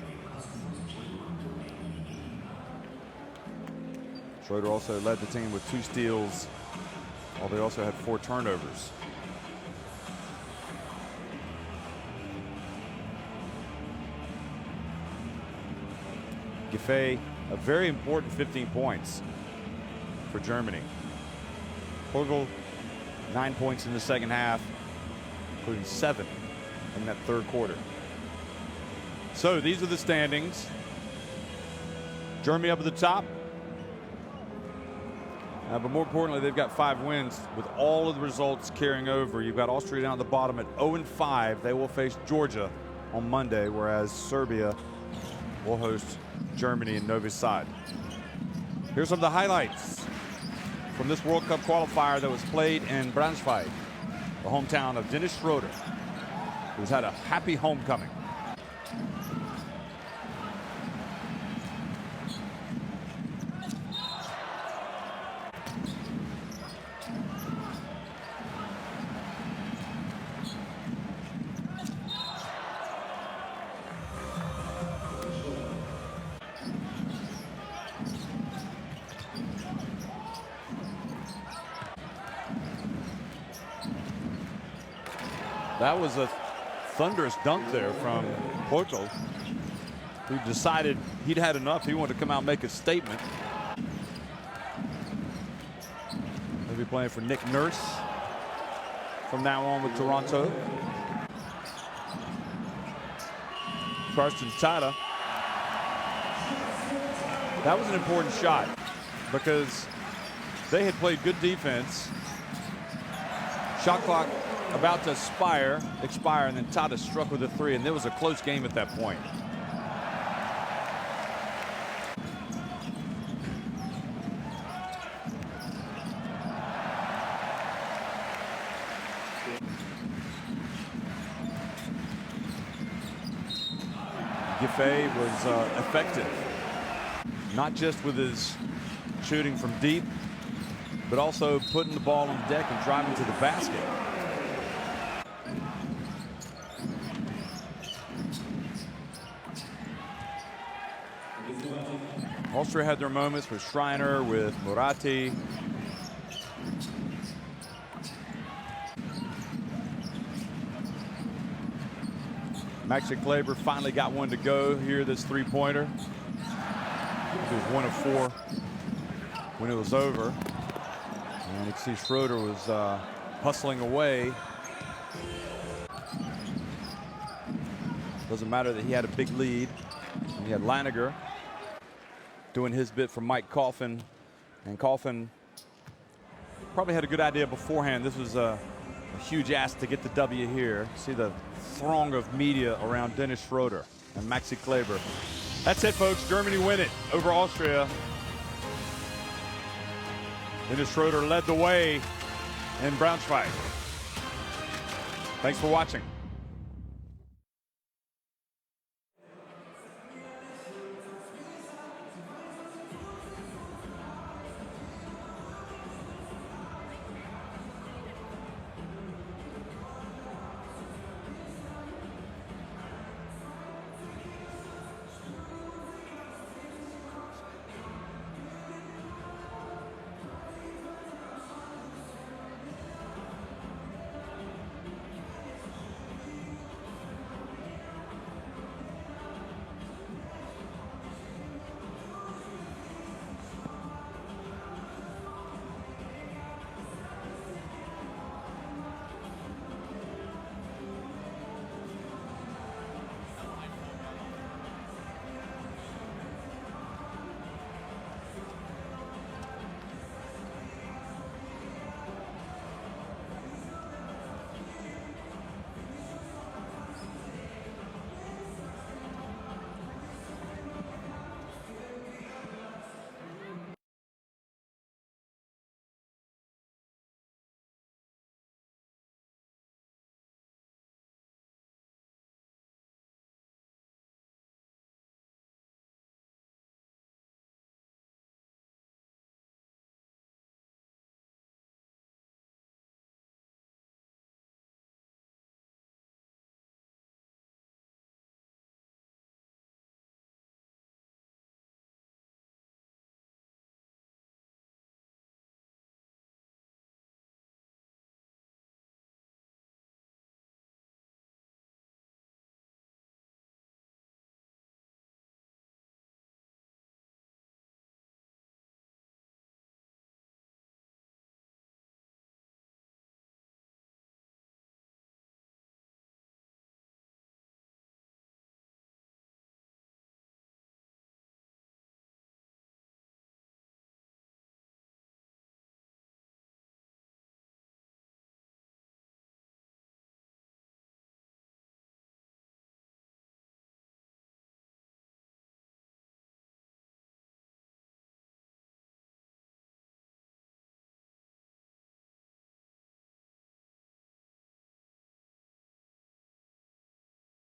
Schroeder also led the team with 2 steals, while they also had 4 turnovers. Giffey, a very important 15 points for Germany. Pogel, 9 points in the second half, including 7 in that third quarter. So these are the standings. Germany up at the top. But more importantly, they've got 5 wins with all of the results carrying over. You've got Austria down at the bottom at 0-5. They will face Georgia on Monday, whereas Serbia will host Germany in Novi Sad. Here's some of the highlights from this World Cup qualifier that was played in Braunschweig, the hometown of Dennis Schroeder, who's had a happy homecoming. That was a thunderous dunk there from Porto, who decided he'd had enough. He wanted to come out and make a statement. He'll be playing for Nick Nurse from now on with Toronto. Carsten Tata. That was an important shot because they had played good defense. Shot clock about to expire, and then Tata struck with a three, and there was a close game at that point. Giffey was effective, not just with his shooting from deep, but also putting the ball on the deck and driving to the basket. Austria had their moments with Schreiner, with Moratti. Maxi Kleber finally got one to go here, this three-pointer. He was 1 of 4 when it was over. And you can see Schroeder was hustling away. Doesn't matter that he had a big lead. And he had Laniger doing his bit for Mike Coffin. And Coffin probably had a good idea beforehand. This was a huge ask to get the W here. See the throng of media around Dennis Schroeder and Maxi Kleber. That's it, folks. Germany win it over Austria. Dennis Schroeder led the way in Braunschweig. Thanks for watching.